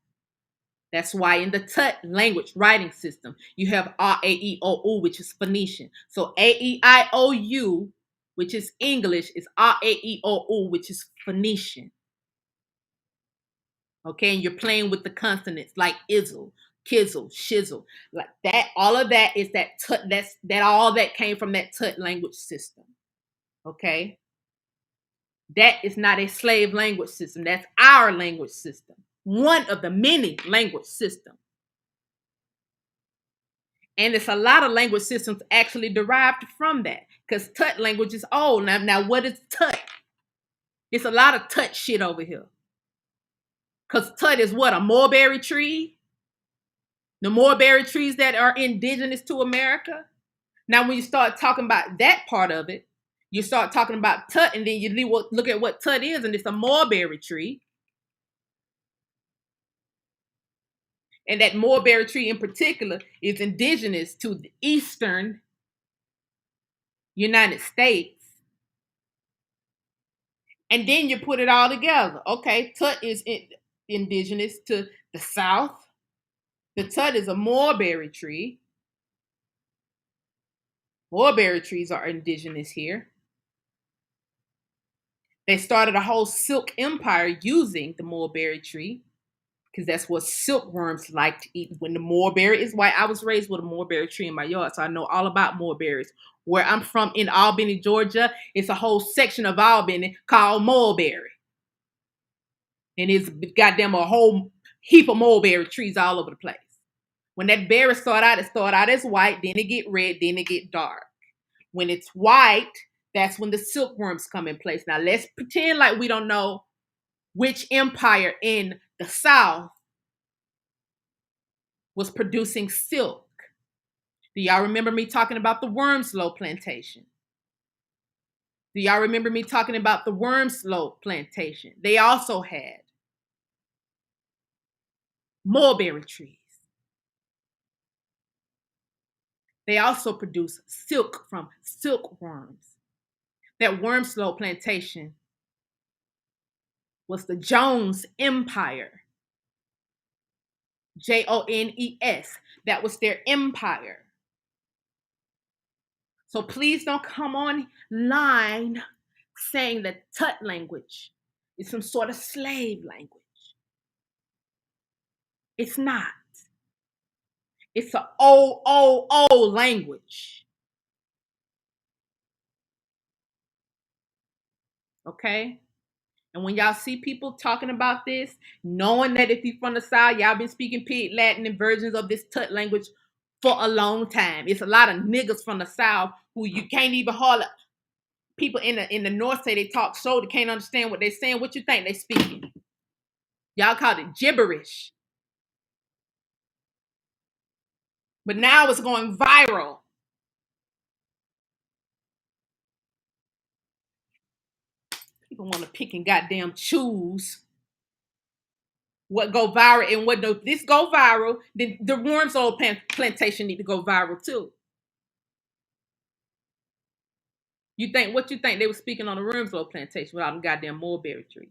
That's why in the Tut language writing system, you have R, A, E, O, U, which is Phoenician. So A, E, I, O, U, which is English, is R, A, E, O, U, which is Phoenician. Okay, and you're playing with the consonants like izzle, kizzle, shizzle, like that. All of that is that Tut. That all that came from that Tut language system. Okay, that is not a slave language system. That's our language system. One of the many language systems. And it's a lot of language systems actually derived from that because Tut language is old. Now what is Tut? It's a lot of Tut shit over here. Because Tut is what? A mulberry tree? The mulberry trees that are indigenous to America? Now, when you start talking about that part of it, you start talking about Tut, and then you look at what Tut is, and it's a mulberry tree. And that mulberry tree in particular is indigenous to the eastern United States. And then you put it all together. Okay, Tut is indigenous to the South. The Tut is a mulberry tree. Mulberry trees are indigenous here. They started a whole silk empire using the mulberry tree because that's what silkworms like to eat. When the mulberry is white, I was raised with a mulberry tree in my yard, so I know all about mulberries. Where I'm from in Albany, Georgia, it's a whole section of Albany called mulberry. And it's goddamn a whole heap of mulberry trees all over the place. When that berry start out as white, then it get red, then it get dark. When it's white, that's when the silkworms come in place. Now let's pretend like we don't know which empire in the South was producing silk. Do y'all remember me talking about the Wormslow plantation? Do y'all remember me talking about the Wormslow plantation? They also had mulberry trees. They also produce silk from silkworms. That Wormslow plantation was the Jones Empire. Jones. That was their empire. So please don't come online saying that Tut language is some sort of slave language. It's not. It's an old language. Okay? And when y'all see people talking about this, knowing that if you're from the South, y'all been speaking Pig Latin and versions of this Tut language for a long time. It's a lot of niggas from the South who you can't even haul. People in the North say they talk so they can't understand what they're saying. What you think they speaking? Y'all call it gibberish. But now it's going viral. People want to pick and goddamn choose what go viral and what don't. This go viral, then the Wormslow plantation need to go viral too. What you think they were speaking on the Wormslow plantation without them goddamn mulberry trees?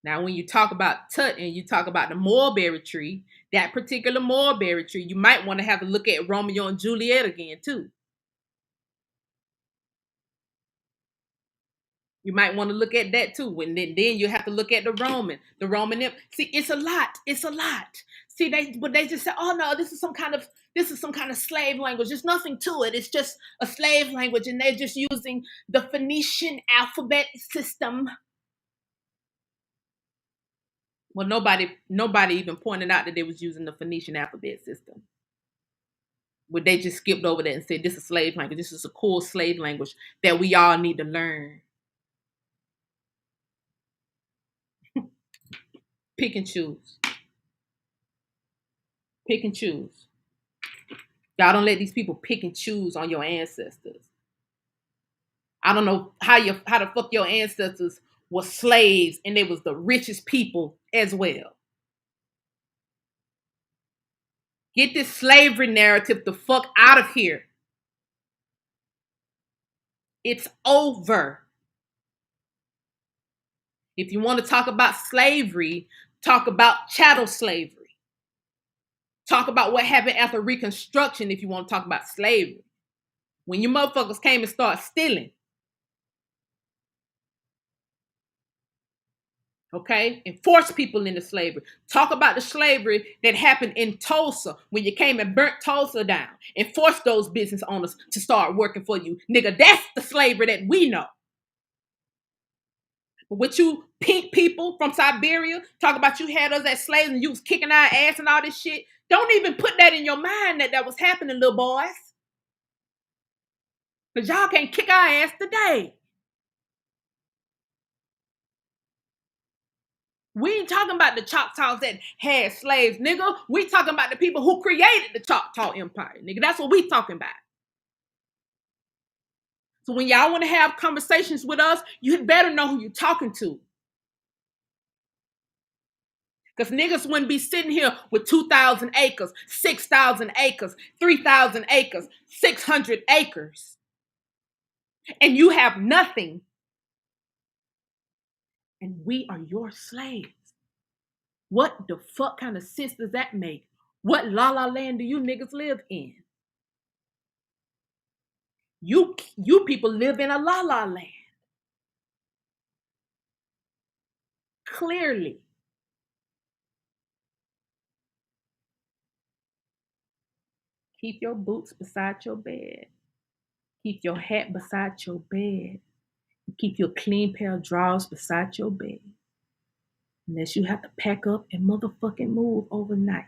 Now, when you talk about Tut and you talk about the mulberry tree, that particular mulberry tree, you might want to have a look at Romeo and Juliet again too. You might want to look at that too. And then you have to look at the Roman. See, it's a lot. It's a lot. See, they just say, oh no, this is some kind of slave language. There's nothing to it. It's just a slave language, and they're just using the Phoenician alphabet system. Well, nobody even pointed out that they was using the Phoenician alphabet system. But they just skipped over that and said this is slave language. This is a cool slave language that we all need to learn. Pick and choose. Pick and choose. Y'all don't let these people pick and choose on your ancestors. I don't know how the fuck your ancestors were slaves and they was the richest people as well. Get this slavery narrative the fuck out of here. It's over. If you want to talk about slavery, talk about chattel slavery. Talk about what happened after Reconstruction if you want to talk about slavery. When you motherfuckers came and started stealing, okay, and forced people into slavery. Talk about the slavery that happened in Tulsa when you came and burnt Tulsa down and forced those business owners to start working for you. Nigga, that's the slavery that we know. But with you pink people from Siberia, talk about you had us as slaves and you was kicking our ass and all this shit. Don't even put that in your mind that was happening, little boys. Because y'all can't kick our ass today. We ain't talking about the Choctaws that had slaves, nigga. We talking about the people who created the Choctaw Empire, nigga. That's what we talking about. So when y'all want to have conversations with us, you better know who you're talking to. Because niggas wouldn't be sitting here with 2,000 acres, 6,000 acres, 3,000 acres, 600 acres. And you have nothing. And we are your slaves. What the fuck kind of sense does that make? What la la land do you niggas live in? You people live in a la la land. Clearly. Keep your boots beside your bed. Keep your hat beside your bed. Keep your clean pair of drawers beside your bed. Unless you have to pack up and motherfucking move overnight.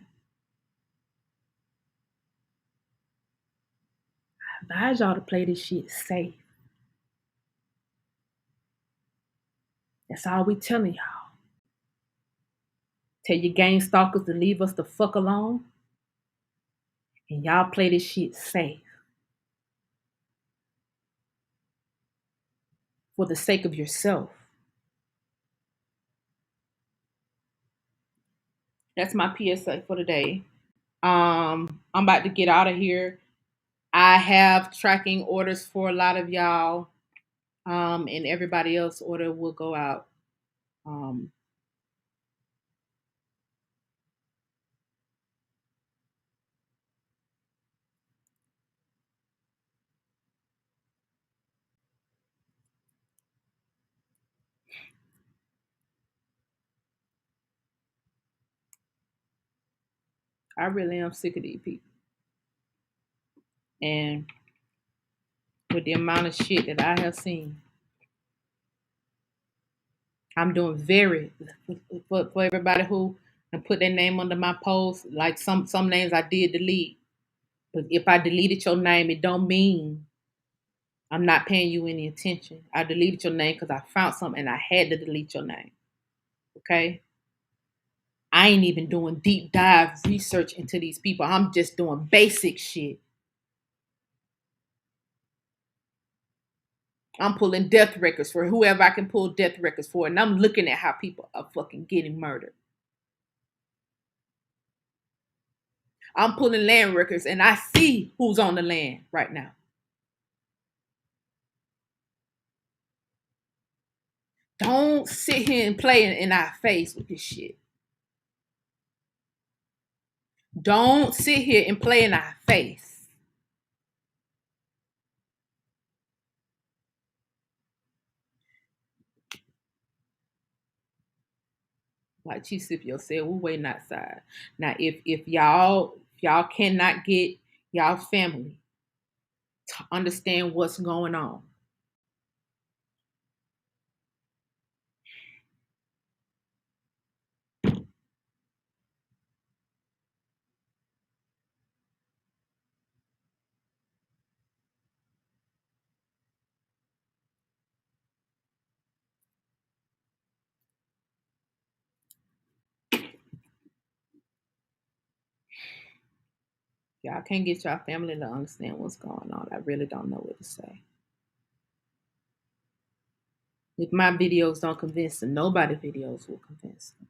I advise y'all to play this shit safe. That's all we telling y'all. Tell your gang stalkers to leave us the fuck alone. And y'all play this shit safe. For the sake of yourself. That's my PSA for today. I'm about to get out of here. I have tracking orders for a lot of y'all. And everybody else order will go out. I really am sick of these people. And with the amount of shit that I have seen, I'm doing very for everybody who and put their name under my post. Like some names I did delete, but if I deleted your name, it don't mean I'm not paying you any attention. I deleted your name because I found something and I had to delete your name. Okay. I ain't even doing deep dive research into these people. I'm just doing basic shit. I'm pulling death records for whoever I can pull death records for, and I'm looking at how people are fucking getting murdered. I'm pulling land records, and I see who's on the land right now. Don't sit here and play in our face with this shit. Don't sit here and play in our face. Like Chief Scipio said, we're waiting outside. Now, if y'all cannot get y'all family to understand what's going on, y'all can't get y'all family to understand what's going on, I really don't know what to say. If my videos don't convince them, nobody videos will convince them.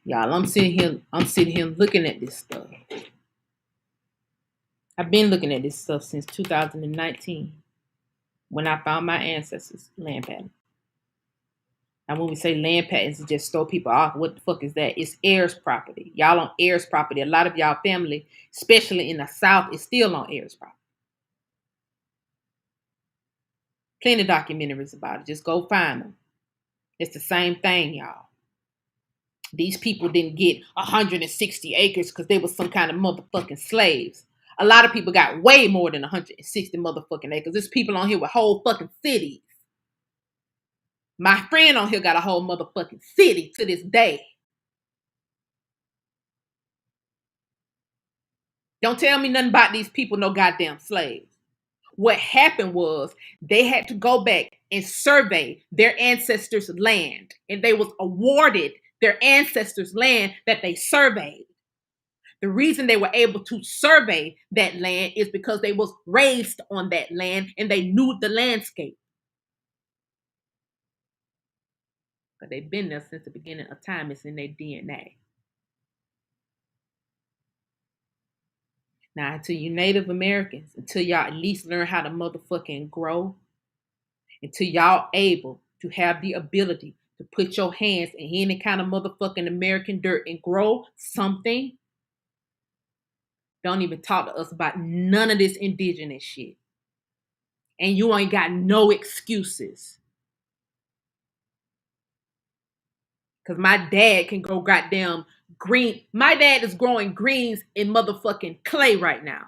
Y'all, I'm sitting here looking at this stuff. I've been looking at this stuff since 2019. when I found my ancestors' land patent. Now, when we say land patents, it just throw people off. What the fuck is that? It's heirs property. Y'all on heirs property. A lot of y'all family, especially in the South, is still on heirs property. Plenty of documentaries about it. Just go find them. It's the same thing, y'all. These people didn't get 160 acres because they were some kind of motherfucking slaves. A lot of people got way more than 160 motherfucking acres. There's people on here with whole fucking cities. My friend on here got a whole motherfucking city to this day. Don't tell me nothing about these people, no goddamn slaves. What happened was they had to go back and survey their ancestors' land, and they was awarded their ancestors' land that they surveyed. The reason they were able to survey that land is because they was raised on that land and they knew the landscape. But they've been there since the beginning of time. It's in their DNA. Now, to you Native Americans, until y'all at least learn how to motherfucking grow, until y'all able to have the ability to put your hands in any kind of motherfucking American dirt and grow something, don't even talk to us about none of this indigenous shit. And you ain't got no excuses. Because my dad can go goddamn green. My dad is growing greens in motherfucking clay right now.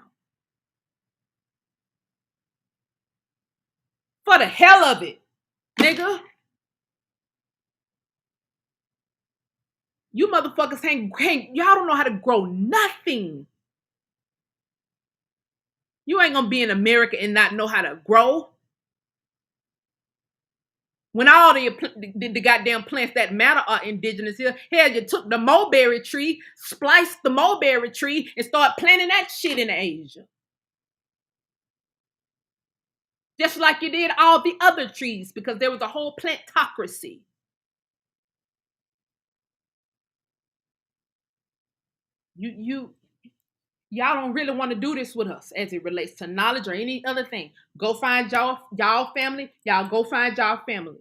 For the hell of it, nigga. You motherfuckers y'all don't know how to grow nothing. You ain't gonna be in America and not know how to grow. When all the goddamn plants that matter are indigenous here, hell, you took the mulberry tree, spliced the mulberry tree, and start planting that shit in Asia. Just like you did all the other trees, because there was a whole plantocracy. Y'all don't really want to do this with us as it relates to knowledge or any other thing. Go find y'all family. Y'all go find y'all family.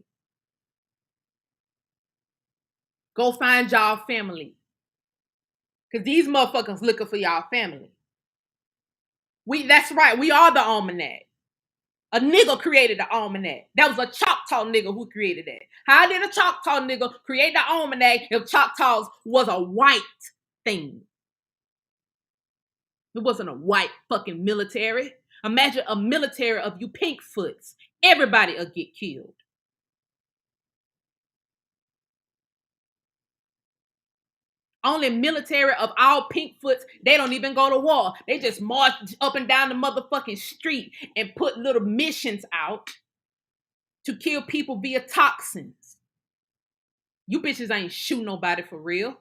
Go find y'all family. Because these motherfuckers looking for y'all family. That's right. We are the almanac. A nigga created the almanac. That was a Choctaw nigga who created that. How did a Choctaw nigga create the almanac if Choctaws was a white thing? It wasn't a white fucking military. Imagine a military of you pinkfoots. Everybody will get killed. Only military of all pinkfoots, they don't even go to war. They just march up and down the motherfucking street and put little missions out to kill people via toxins. You bitches ain't shoot nobody for real.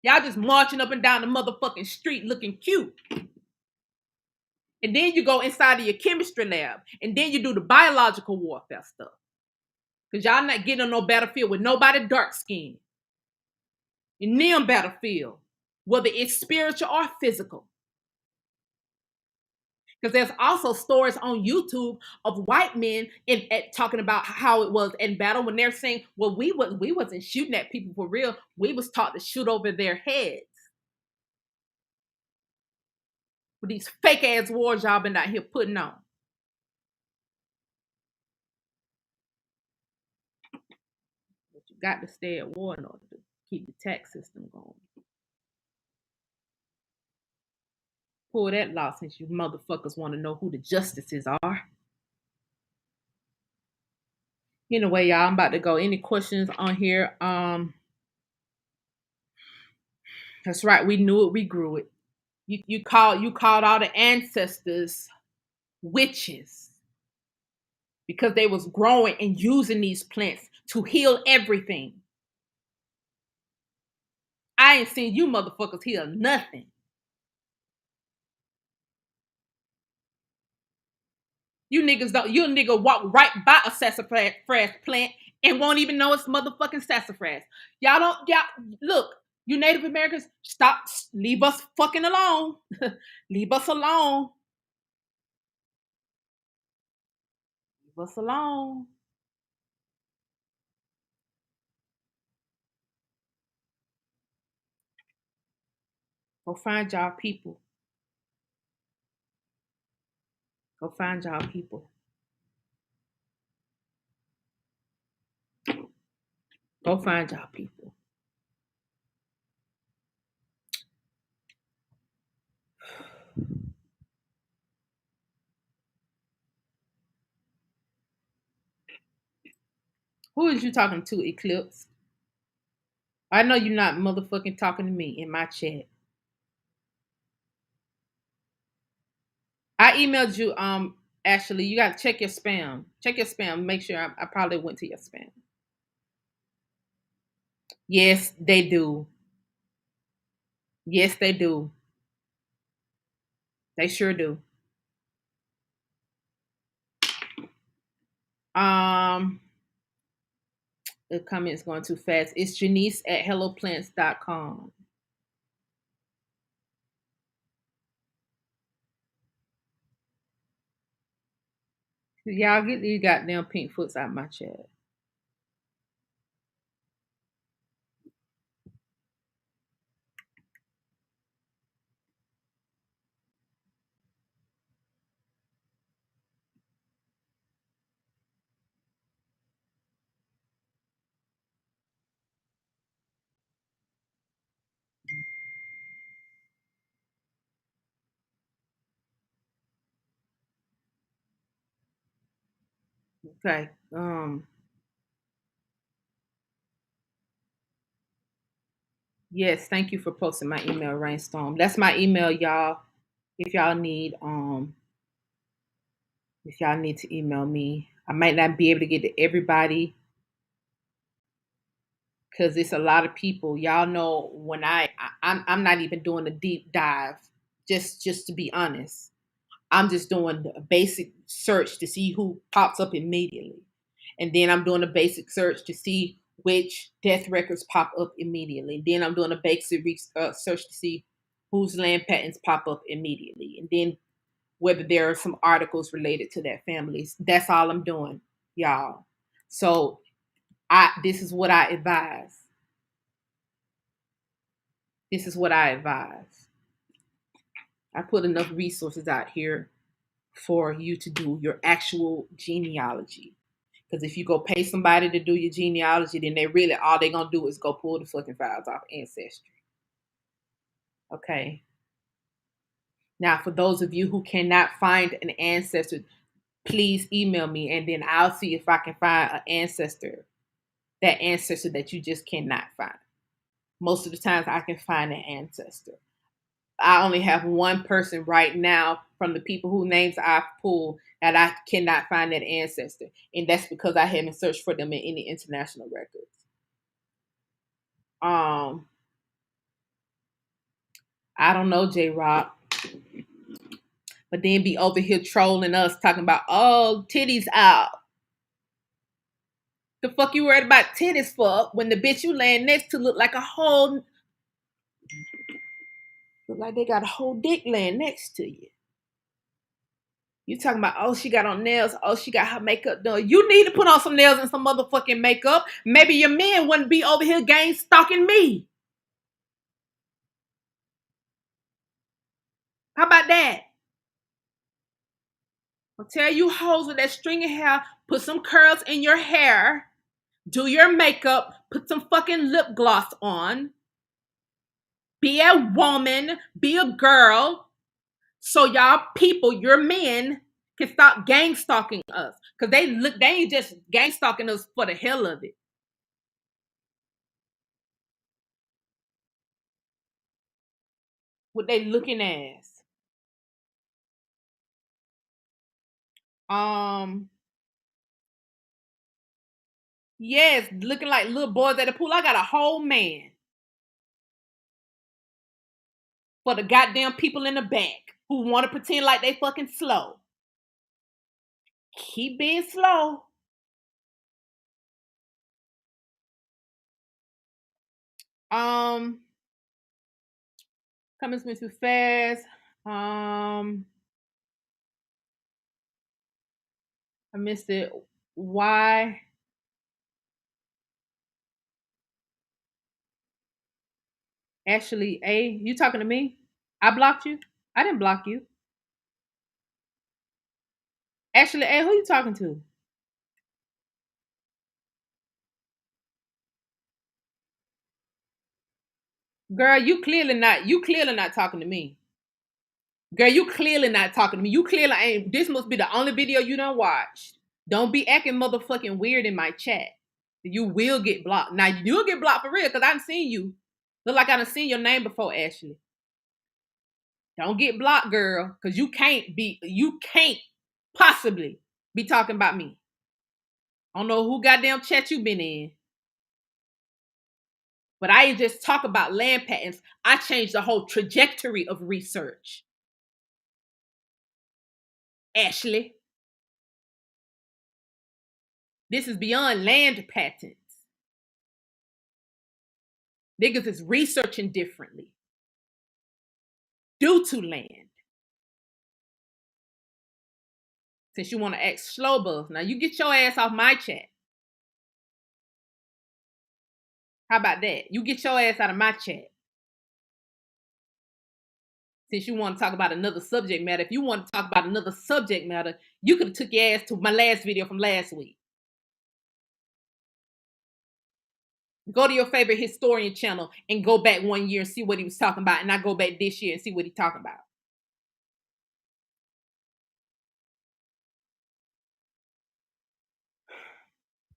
Y'all just marching up and down the motherfucking street looking cute. And then you go inside of your chemistry lab. And then you do the biological warfare stuff. Because y'all not getting on no battlefield with nobody dark skinned. In them battlefield, whether it's spiritual or physical. Because there's also stories on YouTube of white men talking about how it was in battle when they're saying, well, we wasn't shooting at people for real. We was taught to shoot over their heads. With these fake ass wars y'all been out here putting on. But you got to stay at war in order to keep the tax system going. Pull that law since you motherfuckers want to know who the justices are. Anyway, y'all, I'm about to go. Any questions on here? That's right. We knew it. We grew it. You called all the ancestors witches because they was growing and using these plants to heal everything. I ain't seen you motherfuckers heal nothing. You nigga walk right by a sassafras plant and won't even know it's motherfucking sassafras. Y'all look, you Native Americans, stop, leave us fucking alone. Leave us alone. Leave us alone. Go find y'all people. Go find y'all people. Go find y'all people. Who is you talking to, Eclipse? I know you're not motherfucking talking to me in my chat. I emailed you, Ashley. You gotta check your spam. Check your spam. Make sure I probably went to your spam. Yes, they do. Yes, they do. They sure do. Um, the comment's going too fast. It's Janice at helloplants.com. Y'all get these goddamn pink foots out my chat. Okay. Yes, thank you for posting my email, Rainstorm. That's my email, y'all. If y'all need if y'all need to email me. I might not be able to get to everybody because it's a lot of people. Y'all know when I'm not even doing a deep dive. Just to be honest, I'm just doing a basic search to see who pops up immediately, and then I'm doing a basic search to see which death records pop up immediately. Then I'm doing a basic search to see whose land patents pop up immediately, and then whether there are some articles related to that families. That's all I'm doing, y'all. So this is what I advise. This is what I advise. I put enough resources out here for you to do your actual genealogy. Because if you go pay somebody to do your genealogy, then they really all they gonna do is go pull the fucking files off Ancestry. Okay. Now, for those of you who cannot find an ancestor, please email me, and then I'll see if I can find an ancestor, that ancestor that you just cannot find. Most of the times, I can find an ancestor. I only have one person right now from the people whose names I've pulled that I cannot find that ancestor. And that's because I haven't searched for them in any international records. Um, I don't know, J Rock. But then be over here trolling us talking about, oh, titties out. The fuck you worried about titties for when the bitch you laying next to look like a whole, look like they got a whole dick laying next to you. You talking about, oh, she got on nails. Oh, she got her makeup done. You need to put on some nails and some motherfucking makeup. Maybe your men wouldn't be over here gang stalking me. How about that? I'll tell you hoes with that stringy hair, put some curls in your hair, do your makeup, put some fucking lip gloss on. Be a woman, be a girl, so y'all people, your men, can stop gang stalking us. Cause they ain't just gang stalking us for the hell of it. What they looking as. Um, yes, looking like little boys at the pool. I got a whole man for the goddamn people in the back who want to pretend like they fucking slow. Keep being slow. Um, Coming to me too fast. Um, I missed it. Why? Ashley A, you talking to me? I blocked you? I didn't block you. Ashley A, who you talking to? Girl, you clearly not talking to me. Girl, you clearly not talking to me. You clearly ain't. This must be the only video you don't watch. Don't be acting motherfucking weird in my chat. You will get blocked. Now you'll get blocked for real because I done seen you. Look like I done seen your name before, Ashley. Don't get blocked, girl, because you can't possibly be talking about me. I don't know who goddamn chat you been in. But I ain't just talk about land patents. I changed the whole trajectory of research. Ashley, this is beyond land patents. Niggas is researching differently due to land. Since you want to act slow buzz, now you get your ass off my chat. How about that? You get your ass out of my chat. Since you want to talk about another subject matter, if you want to talk about another subject matter, you could have took your ass to my last video from last week. Go to your favorite historian channel and go back 1 year and see what he was talking about, and I go back this year and see what he's talking about.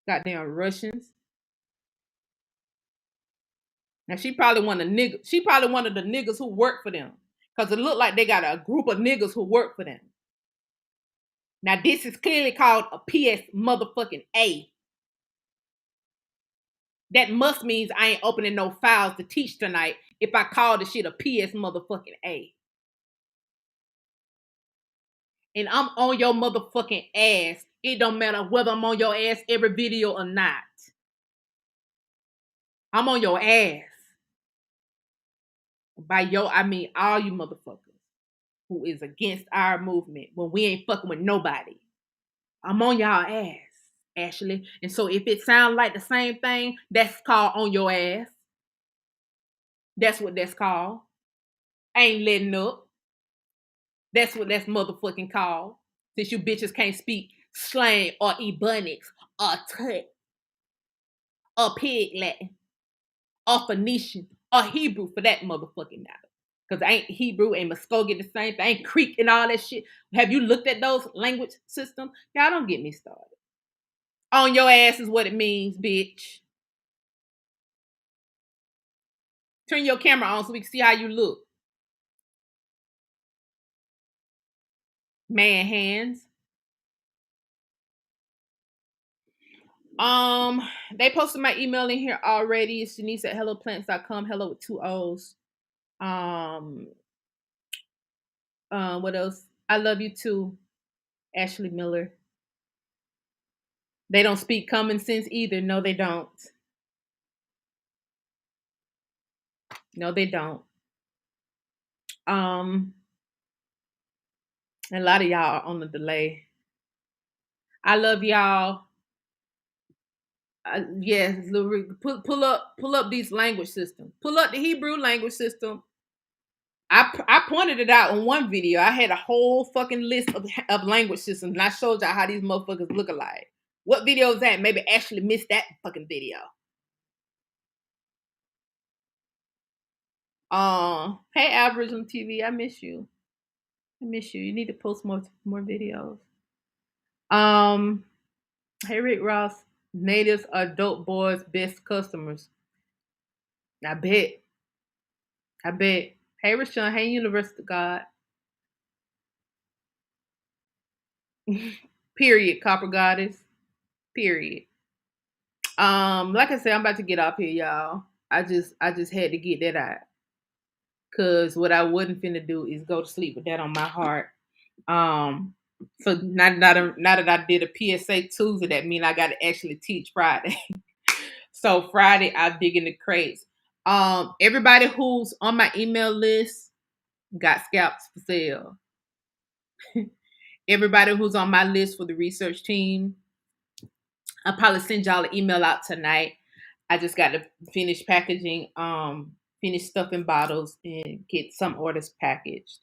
Goddamn Russians. Now she probably one of the niggas. She probably one of the niggas who work for them, cause it looked like they got a group of niggas who work for them. Now this is clearly called a PS motherfucking A. That must means I ain't opening no files to teach tonight if I call the shit a PS motherfucking A. And I'm on your motherfucking ass. It don't matter whether I'm on your ass every video or not. I'm on your ass. By yo, I mean all you motherfuckers who is against our movement when we ain't fucking with nobody. I'm on y'all ass, Ashley. And so if it sounds like the same thing, that's called on your ass. That's what that's called. Ain't letting up. That's what that's motherfucking called. Since you bitches can't speak slang or ebonics or tut or pig Latin or Phoenician or Hebrew for that motherfucking matter. Because ain't Hebrew, ain't Muskogee the same thing, ain't Creek and all that shit. Have you looked at those language systems? Y'all don't get me started. On your ass is what it means, bitch. Turn your camera on so we can see how you look. Man hands. They posted my email in here already. It's Shanice at helloplants.com. Hello with 2 O's. What else? I love you too, Ashley Miller. They don't speak common sense either. No, they don't. No, they don't. A lot of y'all are on the delay. I love y'all. Yes, pull up these language systems. Pull up the Hebrew language system. I pointed it out on one video. I had a whole fucking list of language systems, and I showed y'all how these motherfuckers look alike. What video is that? Maybe Ashley missed that fucking video. Hey Aboriginal TV, I miss you. I miss you. You need to post more videos. Hey Rick Ross, natives are dope boys' best customers. I bet. Hey Rashawn, hey University God. Period, Copper Goddess. Period. Like I said, I'm about to get off here, y'all. I just had to get that out. Cause what I wasn't finna do is go to sleep with that on my heart. So now that I did a PSA Tuesday, that means I gotta actually teach Friday. So Friday I dig in the crates. Everybody who's on my email list got scalps for sale. Everybody who's on my list for the research team, I'll probably send y'all an email out tonight. I just got to finish packaging, finish stuffing bottles and get some orders packaged.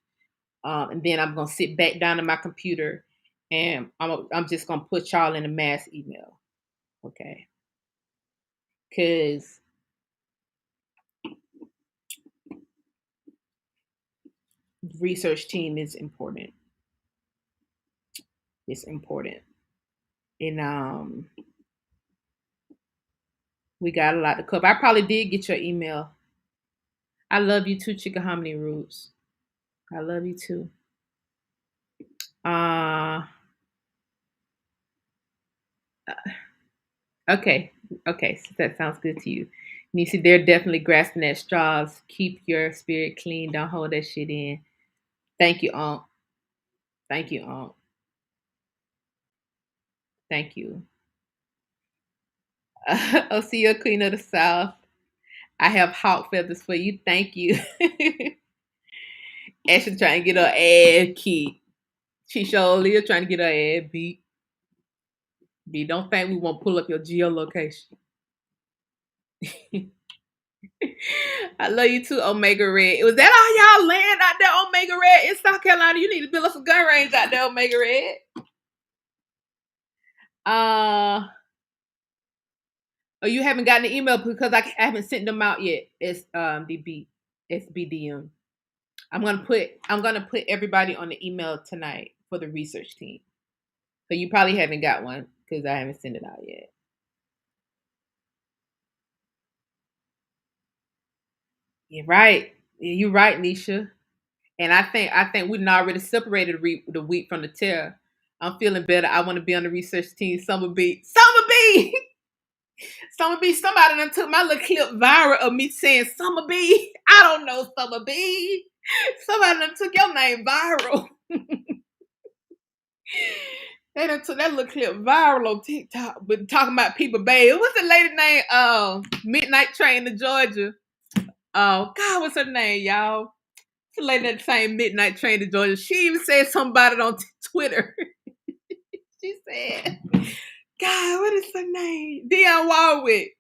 And then I'm gonna sit back down to my computer and I'm just gonna put y'all in a mass email. Okay. Cause research team is important. It's important. And we got a lot to cover. I probably did get your email. I love you too, Chickahominy Roots. I love you too. Uh okay. Okay, so that sounds good to you. Nisi, they're definitely grasping at straws. Keep your spirit clean. Don't hold that shit in. Thank you, Aunt. Thank you, Aunt. Thank you. I'll see you, Queen of the South. I have hawk feathers for you. Thank you. Ashley trying to get her ass kicked. She surely trying to get her ass beat. B, don't think we won't pull up your geolocation. I love you too, Omega Red. Was that all y'all land out there, Omega Red? In South Carolina, you need to build us a gun range out there, Omega Red. Oh, you haven't gotten an email because I haven't sent them out yet. It's DB, SBDM. I'm gonna put everybody on the email tonight for the research team. So you probably haven't got one because I haven't sent it out yet. You're right. You're right, Nisha. And I think we've already separated the wheat from the tear. I'm feeling better. I want to be on the research team. Summer B. Summer B. Summer B. Somebody done took my little clip viral of me saying Summer B. I don't know Summer B. Somebody done took your name viral. They done took that little clip viral on TikTok, but talking about people babe. What's the lady name? Midnight Train to Georgia. Oh God, what's her name, y'all? The lady that same Midnight Train to Georgia. She even said something about it on Twitter. She said, God, what is her name? Dionne Warwick.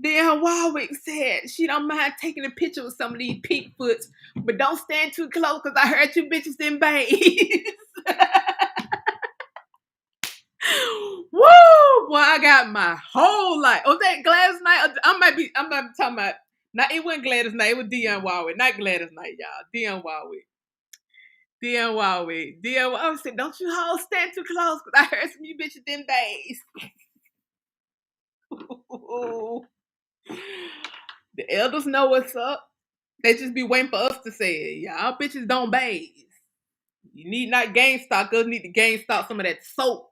Dionne Warwick said she don't mind taking a picture with some of these pink foots, but don't stand too close because I heard you bitches in bathe. Woo! Boy, I got my whole life. Was that Gladys Knight? I might be talking about. Not it wasn't Gladys Knight, it was Dionne Warwick. Not Gladys Knight, y'all. Dionne Warwick. Dionne Warwick. Dionne Warwick said, don't you all stand too close because I heard some of you bitches in days. The elders know what's up. They just be waiting for us to say it. Y'all bitches don't bathe. You need not gain stock. Us need to gain stock some of that soap.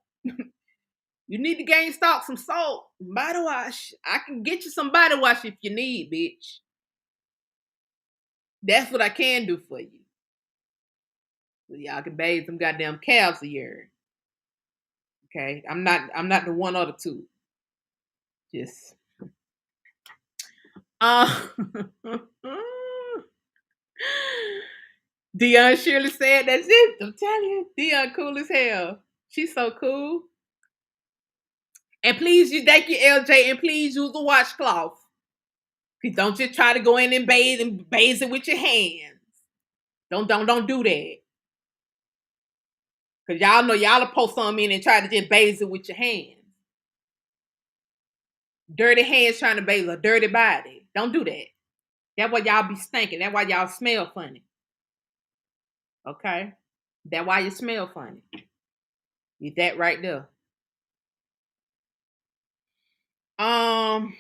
You need to gain stock some salt, body wash. I can get you some body wash if you need, bitch. That's what I can do for you. So y'all can bathe some goddamn calves a year. Okay, I'm not the one or the two. Just uh Dion Shirley said that's it. I'm telling you, Dion cool as hell. She's so cool. And please, you thank you, LJ, and please use a washcloth. Don't just try to go in and bathe it with your hands. Don't do that. Cause y'all know y'all will post something in and try to just bathe it with your hands. Dirty hands trying to bathe a dirty body. Don't do that. That's why y'all be stinking. That's why y'all smell funny. Okay? That's why you smell funny. Get that right there. Um,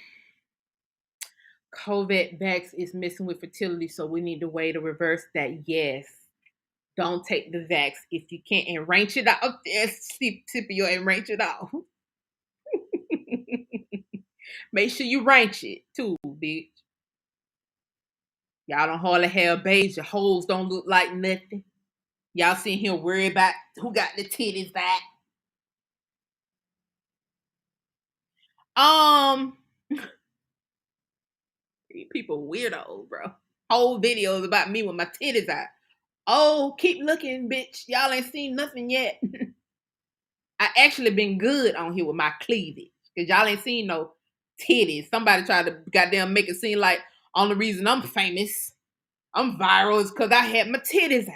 COVID vax is messing with fertility, so we need a way to reverse that. Yes. Don't take the vax if you can't and range it out. Yes, Scipio and range it out. Make sure you ranch it too, bitch. Y'all don't hardly have babes. Your holes don't look like nothing. Y'all sitting here worried about who got the titties back. Um, People weirdos, bro. Whole videos about me with my titties out. Oh, keep looking, bitch. Y'all ain't seen nothing yet. I actually been good on here with my cleavage. Cause y'all ain't seen no titties. Somebody tried to goddamn make it seem like only reason I'm famous, I'm viral is because I had my titties out.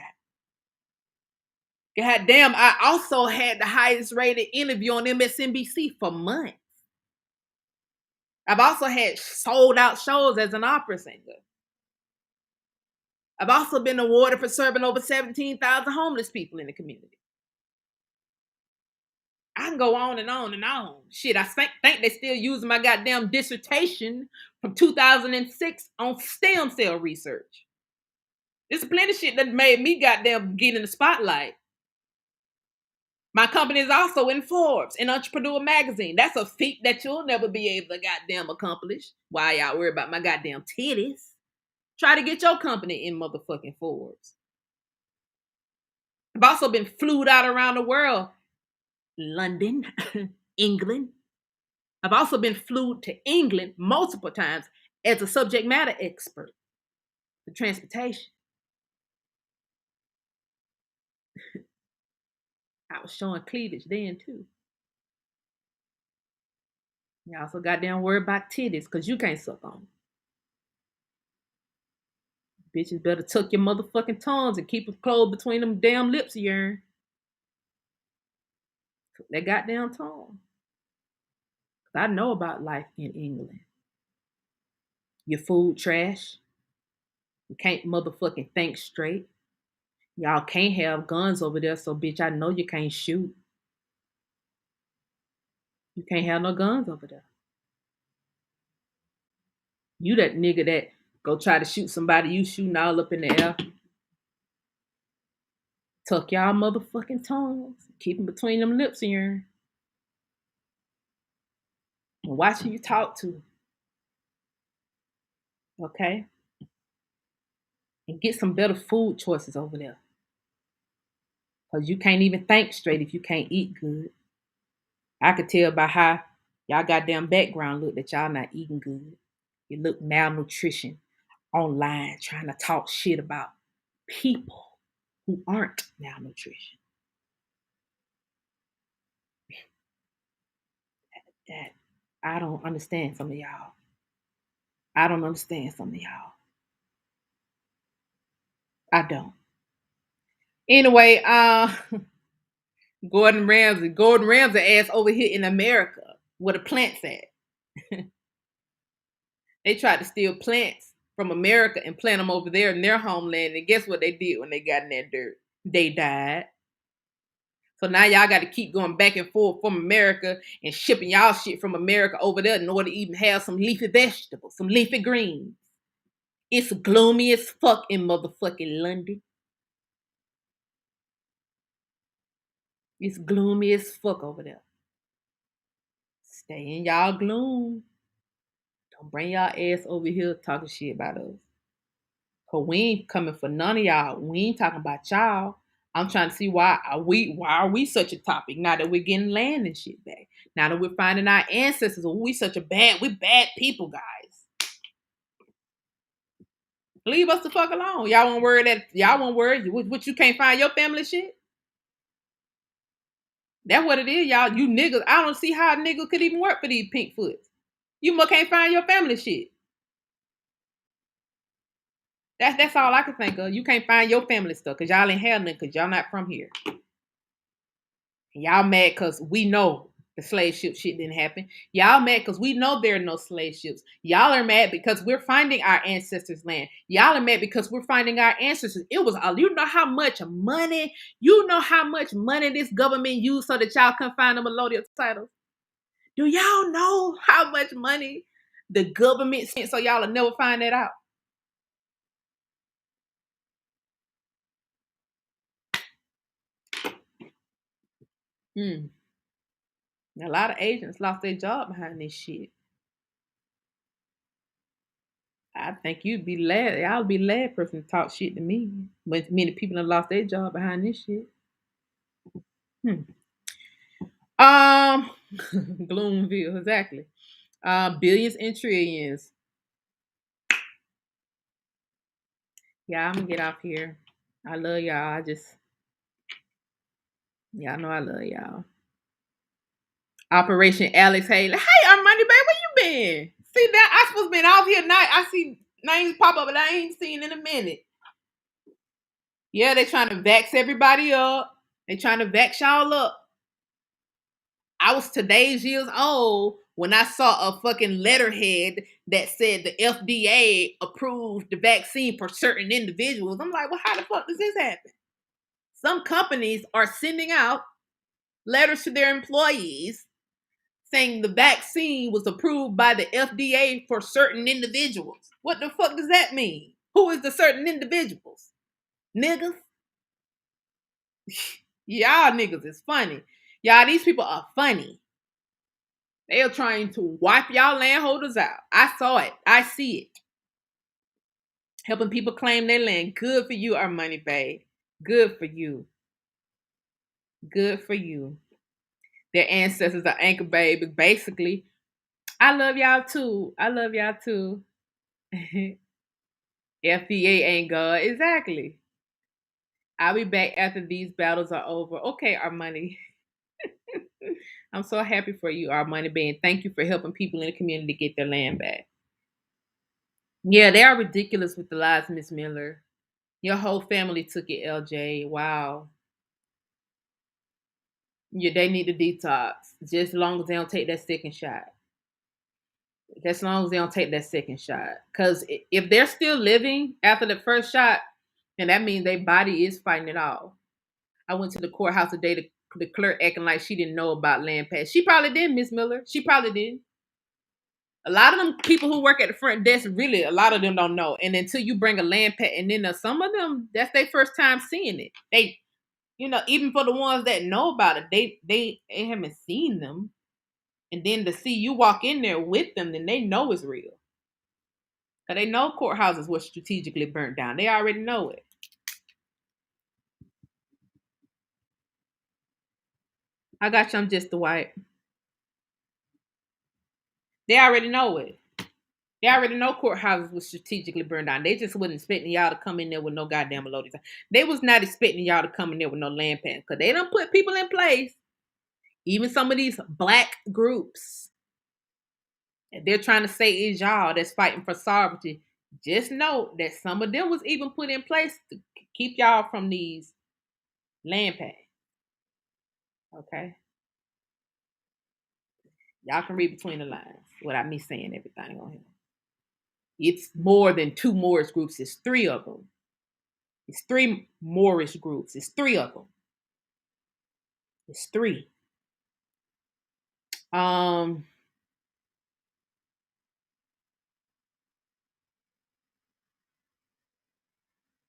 God damn, I also had the highest rated interview on MSNBC for months. I've also had sold out shows as an opera singer. I've also been awarded for serving over 17,000 homeless people in the community. I can go on and on and on. Shit, I think they still using my goddamn dissertation from 2006 on stem cell research. There's plenty of shit that made me goddamn get in the spotlight. My company is also in Forbes and Entrepreneur Magazine. That's a feat that you'll never be able to goddamn accomplish. Why y'all worry about my goddamn titties? Try to get your company in motherfucking Forbes. I've also been flued out around the world. London, England. I've also been flued to England multiple times as a subject matter expert for transportation. I was showing cleavage then too. You also goddamn worry about titties because you can't suck on them. Bitches better tuck your motherfucking tongues and keep them closed between them damn lips of yours. That goddamn tongue. I know about life in England. Your food trash. You can't motherfucking think straight. Y'all can't have guns over there, so bitch, I know you can't shoot. You can't have no guns over there. You that nigga that go try to shoot somebody, you shooting all up in the air. Tuck y'all motherfucking tongues. Keep them between them lips of yours. And watch who you talk to. Okay? And get some better food choices over there. Because you can't even think straight if you can't eat good. I could tell by how y'all goddamn background look that y'all not eating good. You look malnutrition online trying to talk shit about people who aren't malnutrition. That I don't understand some of y'all. I don't understand some of y'all. I don't. Anyway, Gordon Ramsay. Gordon Ramsay ass over here in America where the plants at. They tried to steal plants from America and plant them over there in their homeland. And guess what they did when they got in that dirt? They died. So now y'all got to keep going back and forth from America and shipping y'all shit from America over there in order to even have some leafy vegetables, some leafy greens. It's gloomy as fuck in motherfucking London. It's gloomy as fuck over there. Stay in y'all gloom. Don't bring y'all ass over here talking shit about us. Cause we ain't coming for none of y'all. We ain't talking about y'all. I'm trying to see why are we such a topic now that we're getting land and shit back. Now that we're finding our ancestors, we bad people, guys. Leave us the fuck alone. Y'all won't worry what you can't find your family shit. That's what it is, y'all. You niggas, I don't see how a nigga could even work for these pink foots. You must can't find your family shit. That's all I can think of. You can't find your family stuff because y'all ain't have nothing because y'all not from here. And y'all mad because we know the slave ship shit didn't happen. Y'all mad because we know there are no slave ships. Y'all are mad because we're finding our ancestors' land. Y'all are mad because we're finding our ancestors. It was all you know how much money, this government used so that y'all can find them melodious titles. Do y'all know how much money the government spent so y'all will never find that out? Hmm. A lot of agents lost their job behind this shit. I think you'd be glad. I'll be the last person to talk shit to me. But many people have lost their job behind this shit. Hmm. Um, Gloomville, exactly. Billions and trillions. Yeah, I'm gonna get off here. I love y'all. Y'all know I love y'all. Operation Alex Haley. Hey, Armani, babe, where you been? See that? I supposed to been off here night. I see names pop up, but I ain't seen in a minute. Yeah, they trying to vax everybody up. They trying to vax y'all up. I was today's years old when I saw a fucking letterhead that said the FDA approved the vaccine for certain individuals. I'm like, well, how the fuck does this happen? Some companies are sending out letters to their employees saying the vaccine was approved by the FDA for certain individuals. What the fuck does that mean? Who is the certain individuals? Niggas? Y'all niggas is funny. Y'all, these people are funny. They are trying to wipe y'all landholders out. I saw it. I see it. Helping people claim their land. Good for you, our money, babe. Good for you. Good for you. Their ancestors are anchor babies, basically. I love y'all too. I love y'all too. FDA ain't God. Exactly. I'll be back after these battles are over. Okay, our money. I'm so happy for you, our money being. Thank you for helping people in the community get their land back. Yeah, they are ridiculous with the lies, Miss Miller. Your whole family took it, LJ. Wow. Yeah, they need to detox. Just as long as they don't take that second shot. As long as they don't take that second shot. Because if they're still living after the first shot, then that means their body is fighting it off. I went to the courthouse today. The clerk acting like she didn't know about land pass. She probably did, Miss Miller. She probably did. A lot of them people who work at the front desk, really, a lot of them don't know. And until you bring a land pass, and then some of them, that's their first time seeing it. They, even for the ones that know about it, they haven't seen them. And then to see you walk in there with them, then they know it's real. Cause they know courthouses were strategically burnt down. They already know it. I got you. I'm just the white. They already know it. They already know courthouses was strategically burned down. They just wasn't expecting y'all to come in there with no goddamn loading. They was not expecting y'all to come in there with no land pass because they don't put people in place. Even some of these black groups, and they're trying to say is y'all that's fighting for sovereignty. Just know that some of them was even put in place to keep y'all from these land pass. Okay, y'all can read between the lines without me saying everything on here. It's more than two Moorish groups. It's three of them. It's three Moorish groups. It's three of them. It's three. Um,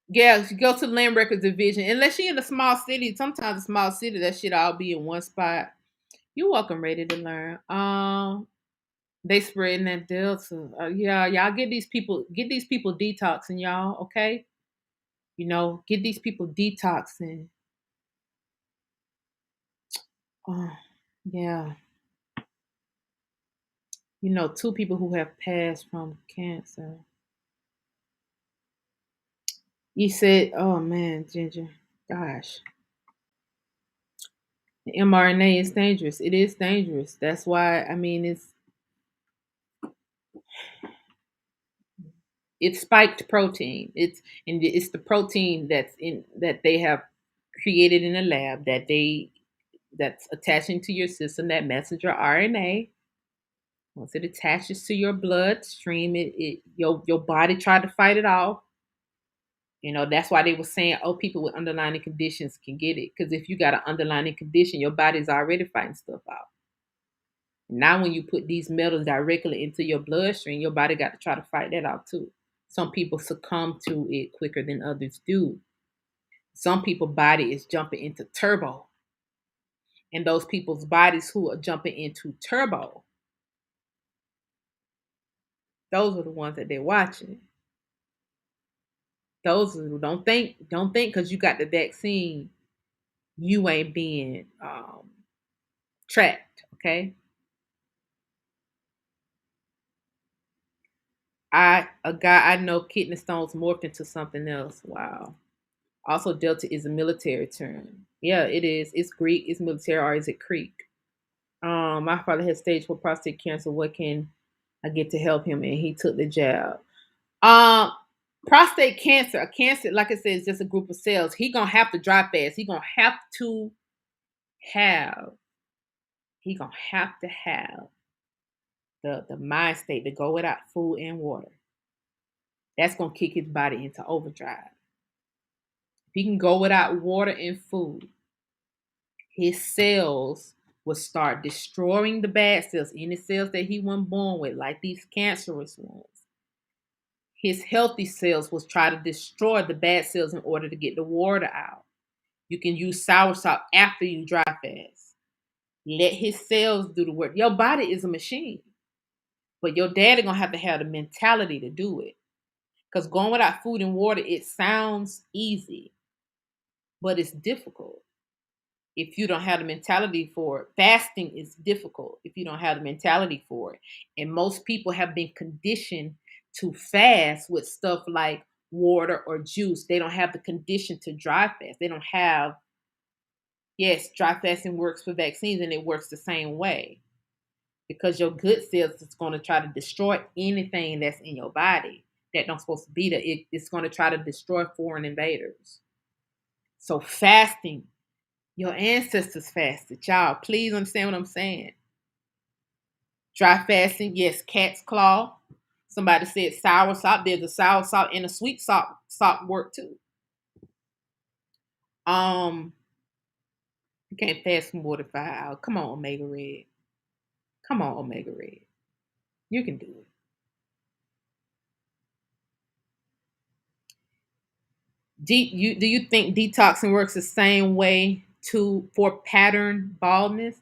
yeah, you go to the land records division. Unless you're in a small city, sometimes a small city, that shit all be in one spot. You're welcome, ready to learn. They spreading that delta. Yeah, y'all get these people detoxing, y'all. Okay, get these people detoxing. Oh, yeah. Two people who have passed from cancer. You said, oh man, Ginger, gosh, the mRNA is dangerous. It is dangerous. That's why I mean it's spiked protein. It's the protein that they have created in a lab that's attaching to your system, that messenger RNA. Once it attaches to your bloodstream, your body tried to fight it off. That's why they were saying, oh, people with underlying conditions can get it. Because if you got an underlying condition, your body's already fighting stuff out. Now, when you put these metals directly into your bloodstream, your body got to try to fight that out too. Some people succumb to it quicker than others do. Some people's body is jumping into turbo. And those people's bodies who are jumping into turbo, those are the ones that they're watching. Those who don't think because you got the vaccine, you ain't being tracked. Okay. A guy I know, kidney stones morphed into something else. Wow. Also, Delta is a military term. Yeah, it is. It's Greek. It's military, or is it Creek? My father had stage 4 prostate cancer. What can I get to help him? And he took the jab. Um, Prostate cancer, a cancer, like I said, is just a group of cells. He gonna have to dry fast. Have. He gonna have to have the mind state to go without food and water. That's gonna kick his body into overdrive. If he can go without water and food, his cells will start destroying the bad cells, any cells that he wasn't born with, like these cancerous ones. His healthy cells will try to destroy the bad cells in order to get the water out. You can use soursop after you dry fast. Let his cells do the work. Your body is a machine, but your daddy gonna have to have the mentality to do it. Because going without food and water, it sounds easy, but it's difficult. If you don't have the mentality for it, fasting is difficult if you don't have the mentality for it. And most people have been conditioned to fast with stuff like water or juice. They don't have the condition to dry fast. They don't have, yes, dry fasting works for vaccines and it works the same way because your good cells is going to try to destroy anything that's in your body that don't supposed to be there. It's going to try to destroy foreign invaders. So fasting, your ancestors fasted. Y'all, please understand what I'm saying. Dry fasting, yes, cat's claw. Somebody said sour salt. There's a sour salt and a sweet salt work too. You can't fast for more than 5 hours. Come on, Omega Red. Come on, Omega Red. You can do it. Do you think detoxing works the same way for pattern baldness?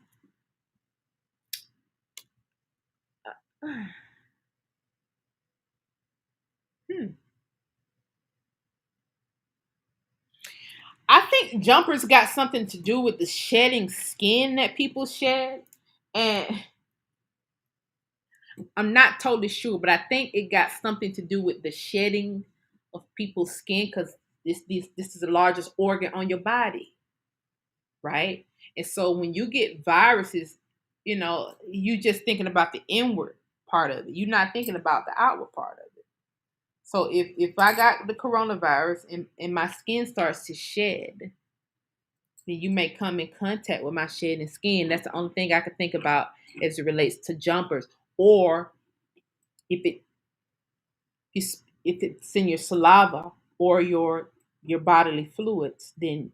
Hmm. I think jumpers got something to do with the shedding skin that people shed. And I'm not totally sure, but I think it got something to do with the shedding of people's skin because this is the largest organ on your body, right? And so when you get viruses, you just thinking about the inward part of it. You're not thinking about the outward part of it. So if I got the coronavirus and my skin starts to shed, then you may come in contact with my shedding skin. That's the only thing I could think about as it relates to jumpers. Or if it if it's in your saliva or your bodily fluids, then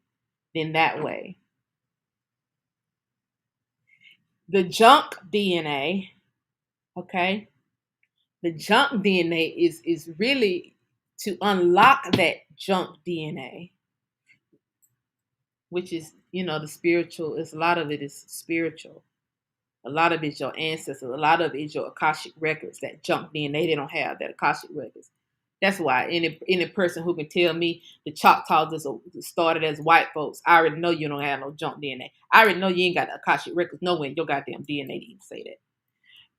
that way. The junk DNA, okay? The junk DNA is really to unlock that junk DNA, which is, the spiritual, is a lot of it is spiritual. A lot of it's your ancestors. A lot of it is your Akashic records, that junk DNA they don't have, that Akashic records. That's why any person who can tell me the Choctaws started as white folks, I already know you don't have no junk DNA. I already know you ain't got the Akashic records nowhere in your goddamn DNA to even say that.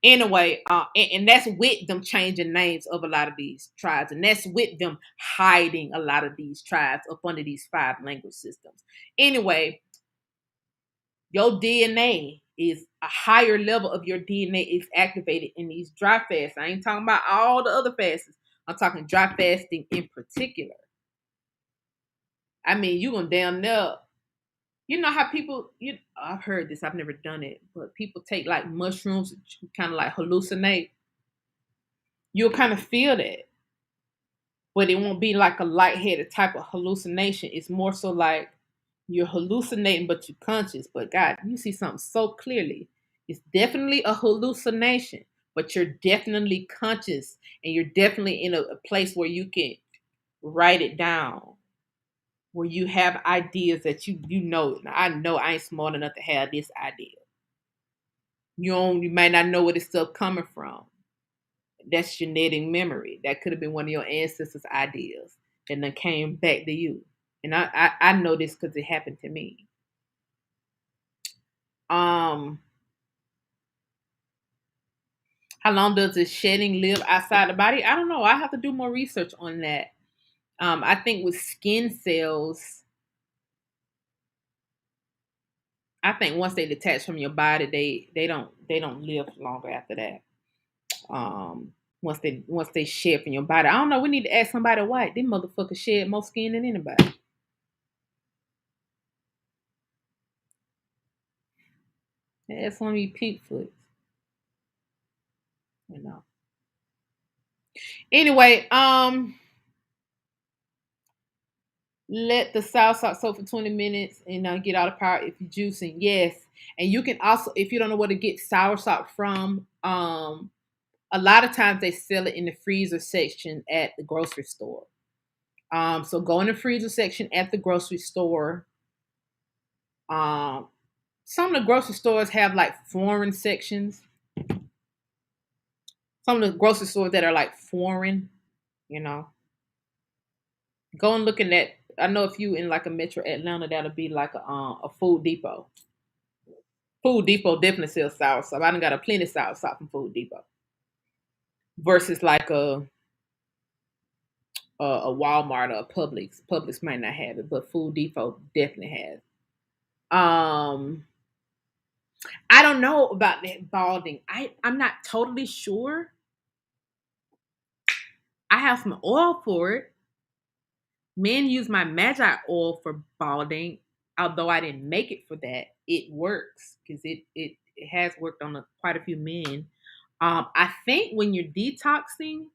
Anyway, and that's with them changing names of a lot of these tribes, and that's with them hiding a lot of these tribes up under these 5 language systems. Anyway, your DNA is a higher level of your DNA is activated in these dry fasts. I ain't talking about all the other fasts. I'm talking dry fasting in particular. I mean, you gonna damn near. You know how people, I've heard this, I've never done it, but people take like mushrooms, kind of like hallucinate. You'll kind of feel that, but it won't be like a lightheaded type of hallucination. It's more so like you're hallucinating, but you're conscious. But God, you see something so clearly. It's definitely a hallucination, but you're definitely conscious and you're definitely in a place where you can write it down, where you have ideas that you know. Now, I know I ain't smart enough to have this idea. You might not know where this stuff coming from. That's genetic memory. That could have been one of your ancestors' ideas and then came back to you. And I know this because it happened to me. Um, how long does the shedding live outside the body? I don't know. I have to do more research on that. I think with skin cells, I think once they detach from your body, they don't live longer after that. Um, once they shed from your body, I don't know. We need to ask somebody why. Them motherfuckers shed more skin than anybody. Ask one of these pink foots, you know. Anyway, let the soursop soak for 20 minutes and get all the power if you're juicing. Yes. And you can also, if you don't know where to get soursop from, a lot of times they sell it in the freezer section at the grocery store. So go in the freezer section at the grocery store. Um, some of the grocery stores have like foreign sections. Some of the grocery stores that are like foreign, you know. Go and look in that. I know if you in like a Metro Atlanta, that'll be like a Food Depot. Food Depot definitely sells sour soursop. I done got a plenty of sour soursop from Food Depot versus like a Walmart or a Publix. Publix might not have it, but Food Depot definitely has. Um, I don't know about that balding. I'm not totally sure. I have some oil for it. Men use my Magi oil for balding, although I didn't make it for that. It works because it has worked on quite a few men. I think when you're detoxing,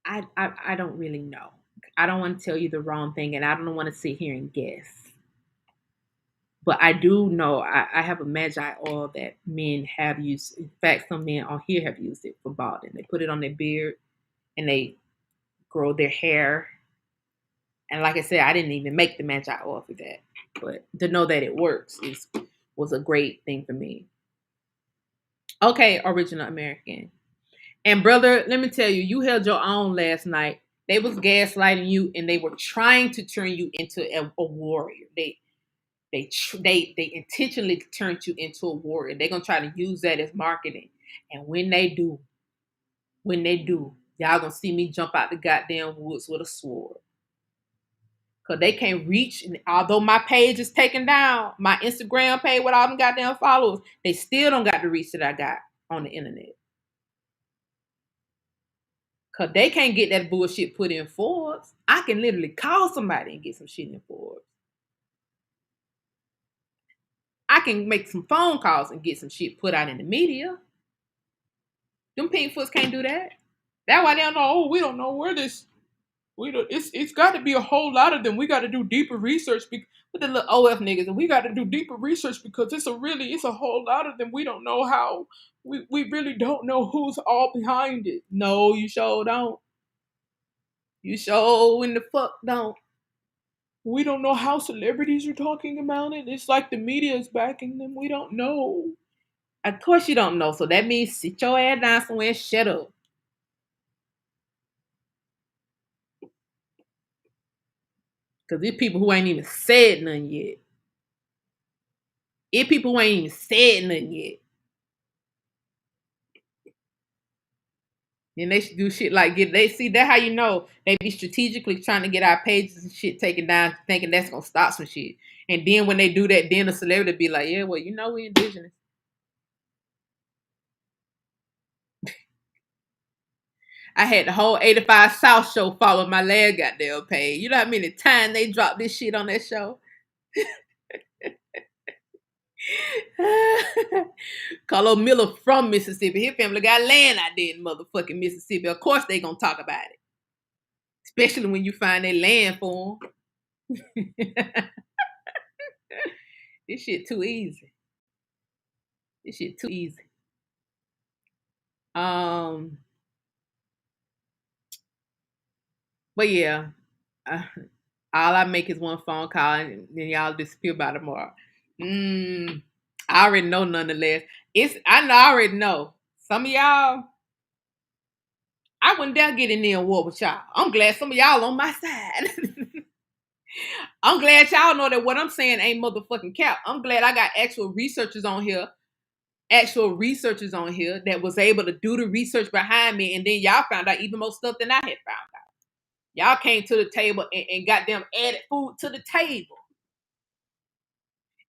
I don't really know. I don't want to tell you the wrong thing, and I don't want to sit here and guess. But I do know I have a Magi oil that men have used. In fact, some men on here have used it for balding. They put it on their beard and they grow their hair. And like I said, I didn't even make the Magi oil for that. But to know that it works was a great thing for me. Okay, original American. And brother, let me tell you, you held your own last night. They was gaslighting you, and they were trying to turn you into a warrior. They intentionally turned you into a warrior. They're gonna try to use that as marketing. And when they do, y'all gonna see me jump out the goddamn woods with a sword. Cause they can't reach. And although my page is taken down, my Instagram page with all them goddamn followers, they still don't got the reach that I got on the internet. Cause they can't get that bullshit put in Forbes. I can literally call somebody and get some shit in Forbes. I can make some phone calls and get some shit put out in the media. Them pink foots can't do that. That's why they don't know. Oh, we don't know where this. We don't. It's got to be a whole lot of them. We got to do deeper research with the little OF niggas, and we got to do deeper research because it's a whole lot of them. We don't know how. We really don't know who's all behind it. No, you sure don't. You sure in the fuck don't. We don't know how celebrities are talking about it. It's like the media is backing them. We don't know. Of course you don't know. So that means sit your ass down somewhere and shut up. Because there's people who ain't even said nothing yet. It's people who ain't even said nothing yet. And they should do shit like they see that how you know they be strategically trying to get our pages and shit taken down, thinking that's gonna stop some shit. And then when they do that, then the celebrity be like, yeah, well, we indigenous. I had the whole 85 South show follow my last goddamn page. You know how many times they dropped this shit on that show? Carlo Miller from Mississippi. His family got land out there in motherfucking Mississippi. Of course they gonna talk about it. Especially when you find that land for them. This shit too easy. This shit too easy. Um, but yeah, uh, all I make is one phone call, and then y'all disappear by tomorrow. I already know nonetheless. I already know. Some of y'all, I wouldn't dare get in there and war with y'all. I'm glad some of y'all on my side. I'm glad y'all know that what I'm saying ain't motherfucking cap. I'm glad I got actual researchers on here actual researchers on here that was able to do the research behind me, and then y'all found out even more stuff than I had found out. Y'all came to the table and got them added food to the table.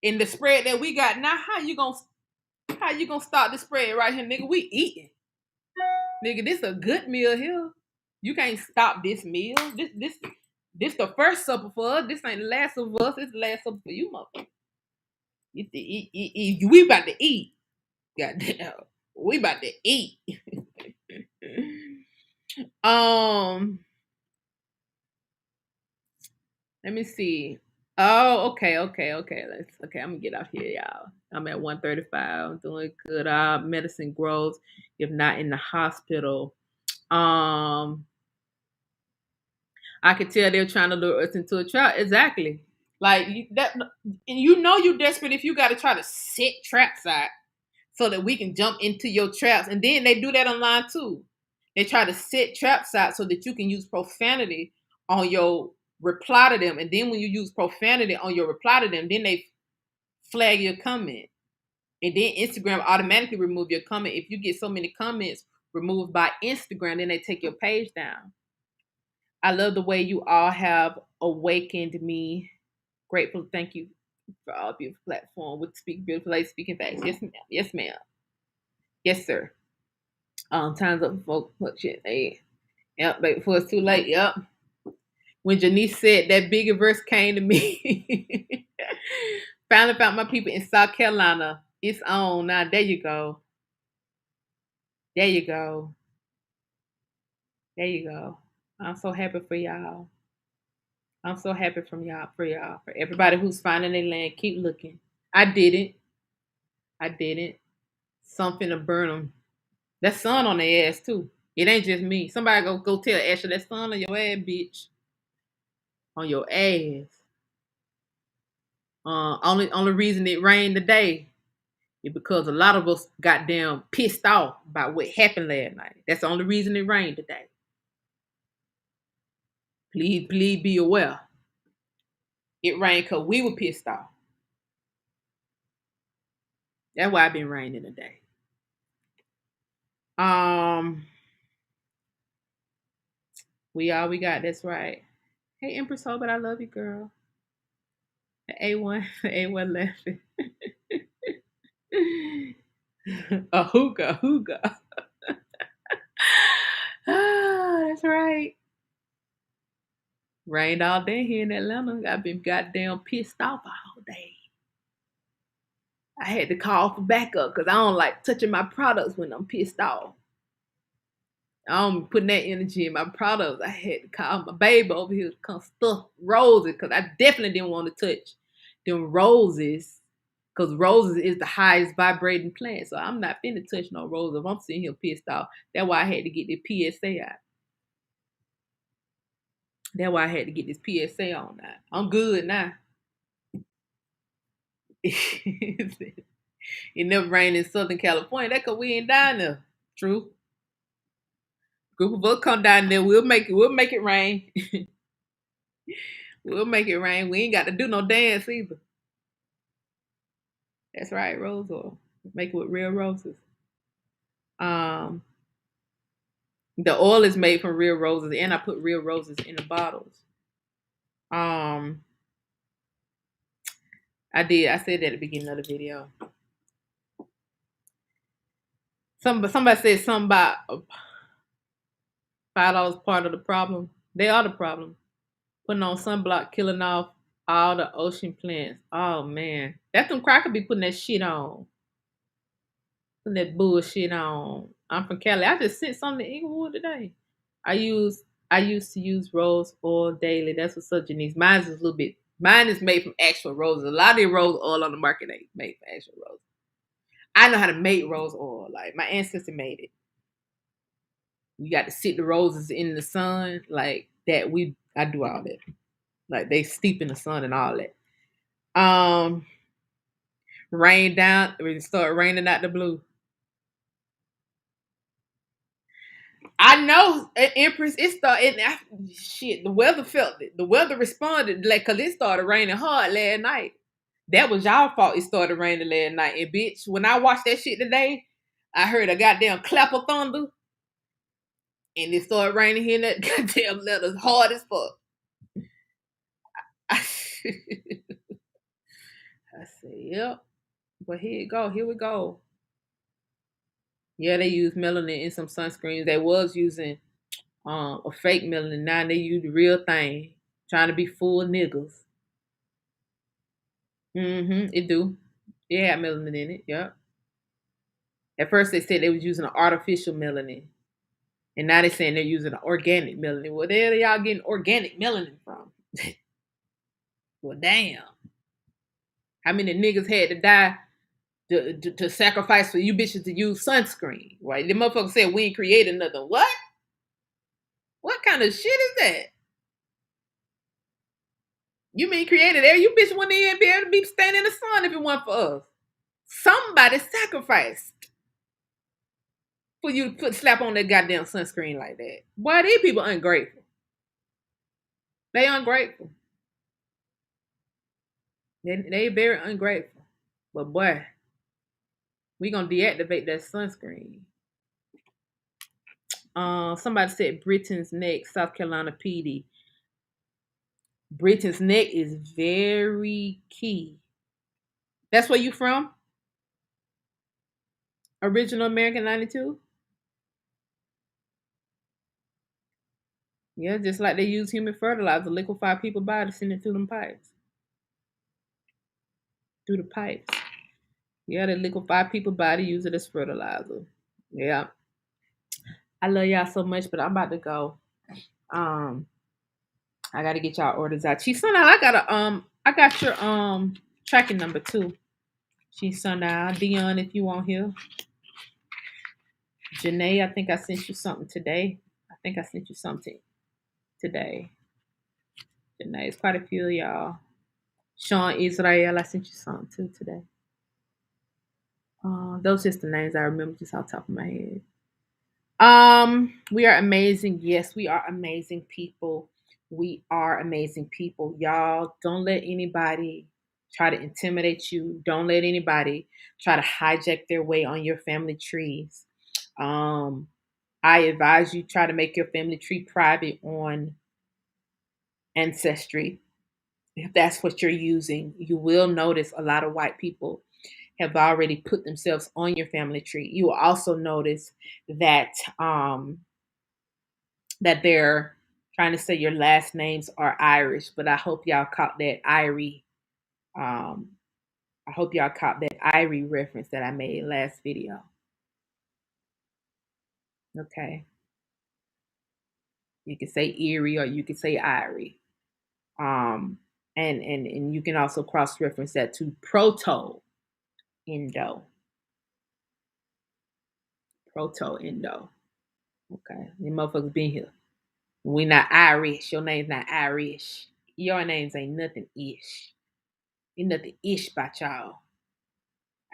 In the spread that we got now, how you gonna start the spread right here, nigga? We eating, nigga. This a good meal here. You can't stop this meal. This the first supper for us. This ain't the last of us. It's the last supper for you, motherfucker. We about to eat. Goddamn, we about to eat. um, let me see. Oh, okay. Okay. I'm gonna get out here, y'all. I'm at 135. I'm doing good. Medicine grows if not in the hospital. Um, I could tell they're trying to lure us into a trap. Exactly. Like and you're desperate if you got to try to set traps out so that we can jump into your traps. And then they do that online too. They try to set traps out so that you can use profanity on your reply to them. And then when you use profanity on your reply to them, then they flag your comment. And then Instagram automatically remove your comment. If you get so many comments removed by Instagram, then they take your page down. I love the way you all have awakened me. Grateful. Thank you for all beautiful platform with Speak Beautiful Lady Speaking Facts. Yes, ma'am. Yes, ma'am. Yes, sir. Time's up for folk. Shit. Hey. Yep, but before it's too late. Yep. When Janice said that bigger verse came to me. Finally found my people in South Carolina. It's on. Now there you go. There you go. There you go. I'm so happy for y'all. I'm so happy for y'all. For everybody who's finding their land, keep looking. I didn't. Something to burn them. That sun on their ass too. It ain't just me. Somebody go tell Ashley that sun on your ass, bitch. On your ass. Only reason it rained today is because a lot of us got damn pissed off about what happened last night. That's the only reason it rained today. Please be aware. It rained because we were pissed off. That's why I've been raining today. We all we got. That's right. Hey, Empress Ho, but I love you, girl. A1, A1 laughing. A hookah. That's right. Rained all day here in Atlanta. I've been goddamn pissed off all day. I had to call for backup because I don't like touching my products when I'm pissed off. I don't putting that energy in my products. I had to call my baby over here to come stuff roses because I definitely didn't want to touch them roses because roses is the highest vibrating plant. So I'm not finna touch no roses if I'm sitting here pissed off. That's why I had to get the PSA out. That's why I had to get this PSA on now. I'm good now. It never rained in Southern California. That's because we ain't down there. True. Group of us come down there. We'll make it rain. We'll make it rain. We ain't got to do no dance either. That's right, rose oil. Make it with real roses. The oil is made from real roses, and I put real roses in the bottles. I did. I said that at the beginning of the video. Somebody said something about $5 part of the problem. They are the problem. Putting on sunblock, killing off all the ocean plants. Oh man, that's them crackers be putting that shit on. Putting that bullshit on. I'm from Cali. I just sent something to Inglewood today. I used to use rose oil daily. That's what's up, Janice. Mine is a little bit. Mine is made from actual roses. A lot of the rose oil on the market ain't made from actual roses. I know how to make rose oil. Like my ancestor made it. You got to sit the roses in the sun like that. I do all that. Like they steep in the sun and all that. Rain down. It start raining out the blue. I know, Empress. It started. Shit, the weather felt it. The weather responded like because it started raining hard last night. That was y'all fault it started raining last night. And bitch, when I watched that shit today, I heard a goddamn clap of thunder and it started raining here in that goddamn letters hard as fuck. I said, yep. But here it go. Here we go. Yeah, they use melanin in some sunscreens. They was using a fake melanin. Now they use the real thing. Trying to be full niggas. It do. It had melanin in it. Yep. At first they said they was using an artificial melanin. And now they're saying they're using an organic melanin. Well, there y'all getting organic melanin from? Well, damn. How many niggas had to die to sacrifice for you bitches to use sunscreen? Right? The motherfucker said we ain't created nothing. What? What kind of shit is that? You mean created air? You bitch wouldn't even be able to be standing in the sun if it weren't for us. Somebody sacrificed for you to slap on that goddamn sunscreen like that. Boy, these people ungrateful. They ungrateful. They very ungrateful. But boy, we gonna deactivate that sunscreen. Somebody said Britain's Neck, South Carolina PD. Britain's Neck is very key. That's where you from? Original American 92? Yeah, just like they use human fertilizer, liquefy people's body, send it through them pipes. Through the pipes. Yeah, they liquefy people's body, use it as fertilizer. Yeah. I love y'all so much, but I'm about to go. I gotta get y'all orders out. She's sundown. I got your tracking number too. She's sundown. Dion, if you want here. Janae, I think I sent you something today. Today. Janae, it's quite a few of y'all. Sean Israel, I sent you something too today. Those just the names I remember just off the top of my head. We are amazing. Yes, we are amazing people. We are amazing people. Y'all, don't let anybody try to intimidate you. Don't let anybody try to hijack their way on your family trees. I advise you try to make your family tree private on Ancestry. If that's what you're using, you will notice a lot of white people have already put themselves on your family tree. You will also notice that that they're trying to say your last names are Irish, but I hope y'all caught that Irie. I hope y'all caught that Irie reference that I made last video. Okay. You can say Erie or you can say Irie. And you can also cross-reference that to Proto-Indo. Proto-Indo. Okay. You motherfuckers been here. We not Irish. Your name's not Irish. Your names ain't nothing ish. Ain't nothing ish about y'all.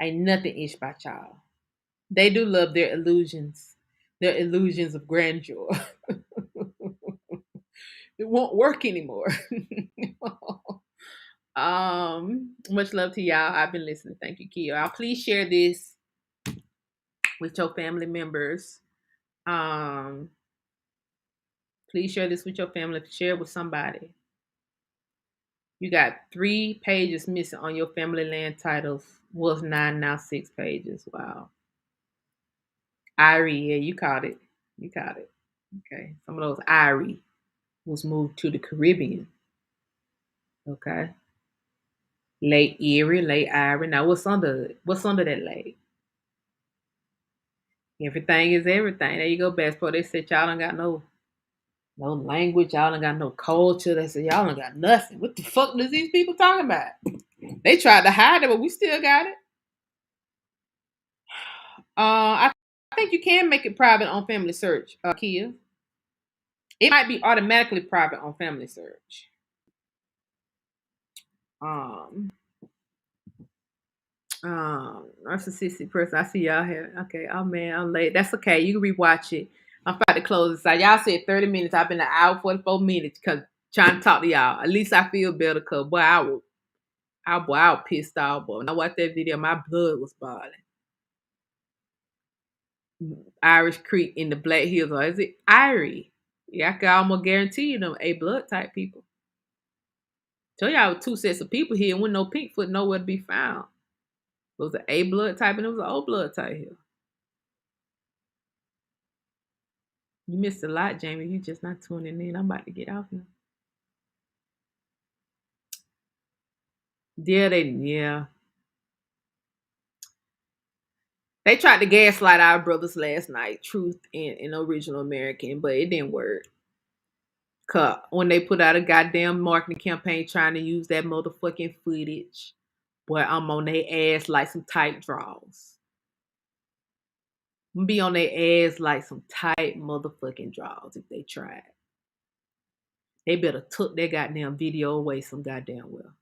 Ain't nothing ish about y'all. They do love their illusions of grandeur. It won't work anymore. Much love to y'all. I've been listening. Thank you, Kia. Please share this with your family members. Please share this with your family. Share it with somebody. You got 3 pages missing on your family land titles. Was 9, now 6 pages. Wow. Irie, yeah, you caught it. Okay. Some of those Irie was moved to the Caribbean. Okay. Lake Erie, Lake Irie. Now what's under that lake? Everything is everything. There you go, Passport. They said y'all don't got no language, y'all don't got no culture. They said y'all don't got nothing. What the fuck does these people talking about? They tried to hide it, but we still got it. I think you can make it private on Family Search, Kia. It might be automatically private on Family Search. Narcissistic person. I see y'all here. Okay. Oh man, I'm late. That's okay. You can rewatch it. I'm about to close this out. Y'all said 30 minutes. I've been an hour 44 minutes because trying to talk to y'all. At least I feel better because boy, I was pissed off, boy. When I watched that video, my blood was boiling. Irish Creek in the Black Hills, or is it Irie? Yeah, I can almost guarantee you them A blood type people. Tell y'all two sets of people here, and with no Pinkfoot nowhere to be found. It was an A blood type and it was an O blood type here. You missed a lot, Jamie. You just not tuning in. I'm about to get off now. Yeah. They tried to gaslight our brothers last night, Truth and Original American, but it didn't work. Cause when they put out a goddamn marketing campaign trying to use that motherfucking footage, boy, I'm on their ass like some tight draws. I'm be on their ass like some tight motherfucking draws if they tried. They better took their goddamn video away some goddamn well.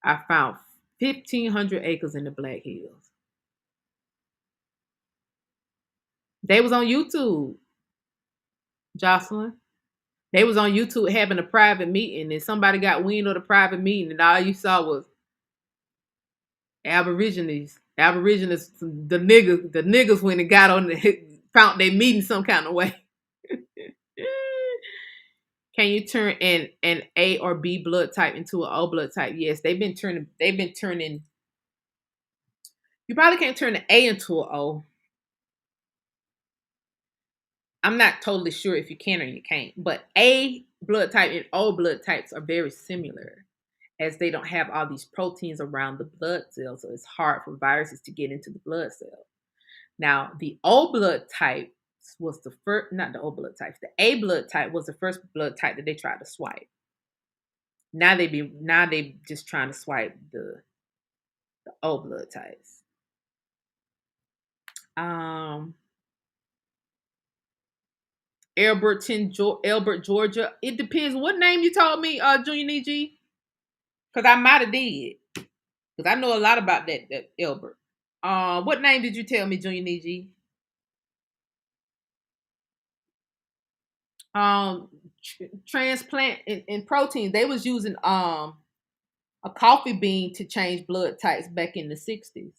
I found 1,500 acres in the Black Hills. They was on YouTube, Jocelyn. They was on YouTube having a private meeting, and somebody got wind of the private meeting, and all you saw was Aborigines. Aborigines, the niggas went and got on the found they meeting some kind of way. Can you turn an A or B blood type into an O blood type? Yes, they've been turning. You probably can't turn an A into an O. I'm not totally sure if you can or you can't, but A blood type and O blood types are very similar, as they don't have all these proteins around the blood cells, so it's hard for viruses to get into the blood cell. Now, the O blood type was the first, not the O blood types, the A blood type was the first blood type that they tried to swipe. Now they just trying to swipe the O blood types. Elbert, Georgia. It depends what name you told me, Junior Niji. Because I might have did. Because I know a lot about that Elbert. What name did you tell me, Junior Niji? Transplant and protein. They was using a coffee bean to change blood types back in the 60s.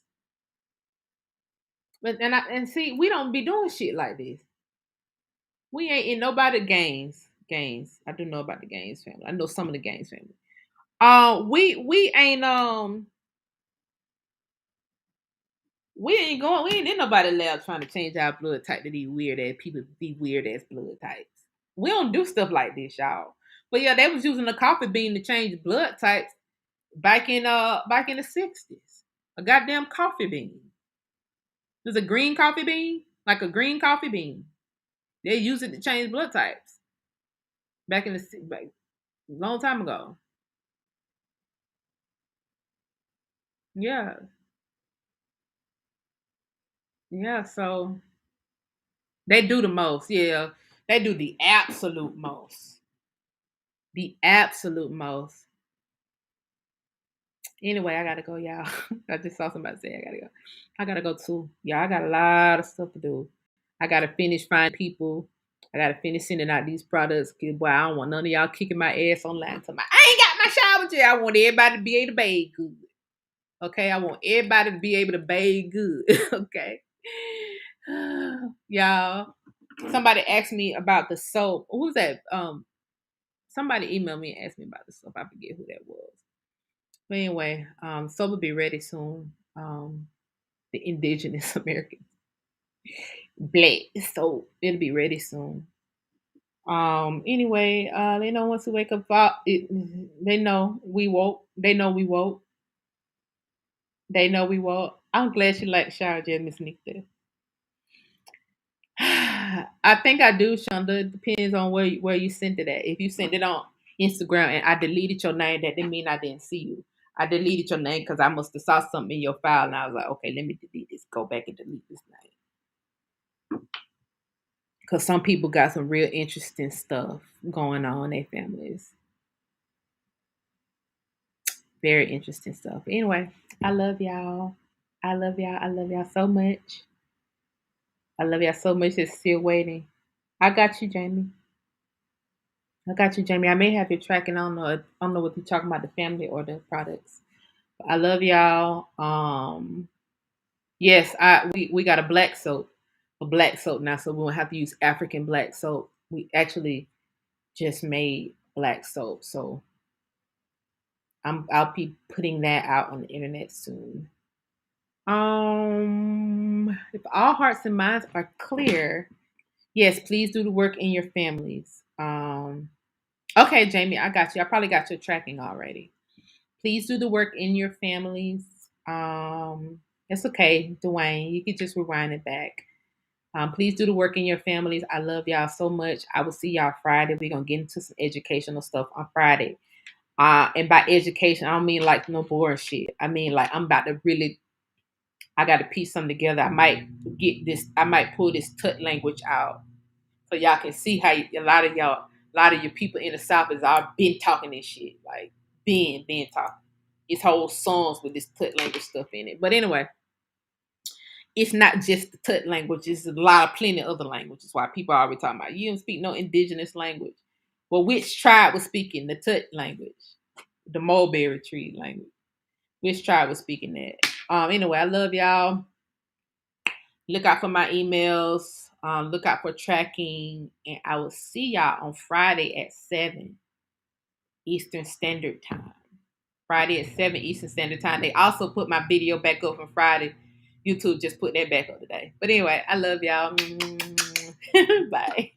But and see, we don't be doing shit like this. We ain't in nobody games. Games. I do know about the Gaines family. I know some of the Gaines family. We ain't we ain't in nobody lab trying to change our blood type to these weird ass people, these weird ass blood types. We don't do stuff like this, y'all. But yeah, they was using a coffee bean to change blood types back in the 60s. A goddamn coffee bean. There's a green coffee bean, like a green coffee bean. They use it to change blood types. Back in a long time ago. Yeah. Yeah, so they do the most. Yeah. They do the absolute most. The absolute most. Anyway, I gotta go, y'all. I just saw somebody say I gotta go. I gotta go too. Yeah, I got a lot of stuff to do. I gotta finish finding people. I gotta finish sending out these products. Boy, I don't want none of y'all kicking my ass online. I ain't got my shower gel. I want everybody to be able to bathe good. Okay, I want everybody to be able to bathe good. Okay, y'all. Somebody asked me about the soap. Who's that? Somebody emailed me and asked me about the soap. I forget who that was. But anyway, soap will be ready soon. The indigenous American black soap. It'll be ready soon. Anyway, they know once we wake up, they know we woke. They know we woke. They know we woke. I'm glad she liked shower gel, Miss Nikita. I think I do, Shonda. It depends on where you sent it at. If you sent it on Instagram and I deleted your name, that didn't mean I didn't see you. I deleted your name because I must have saw something in your file, and I was like, okay, let me delete this. Go back and delete this name. Because some people got some real interesting stuff going on in their families. Very interesting stuff. Anyway, I love y'all. I love y'all. I love y'all so much. I love y'all so much. It's still waiting. I got you, Jamie. I got you, Jamie. I may have your tracking. I don't know what you're talking about, the family or the products. I love y'all. Yes, we got a black soap now, so we won't have to use African black soap. We actually just made black soap, so I'll be putting that out on the internet soon. If all hearts and minds are clear, yes, please do the work in your families. Okay, Jamie, I got you. I probably got your tracking already. Please do the work in your families. It's okay, Dwayne. You can just rewind it back. Please do the work in your families. I love y'all so much. I will see y'all Friday. We're gonna get into some educational stuff on Friday. And by education, I don't mean like no boring shit. I mean like I'm about to really. I got to piece something together. I might get this. I might pull this tut language out so y'all can see how a lot of your people in the South is all been talking this shit, like been talking. It's whole songs with this tut language stuff in it. But anyway, it's not just the tut language. It's a lot of plenty of other languages. Why people are always talking about you don't speak no indigenous language. Well, which tribe was speaking the tut language? The mulberry tree language. Which tribe was speaking that? Anyway, I love y'all. Look out for my emails. Look out for tracking. And I will see y'all on Friday at 7 Eastern Standard Time. Friday at 7 Eastern Standard Time. They also put my video back up from Friday. YouTube just put that back up today. But anyway, I love y'all. Bye.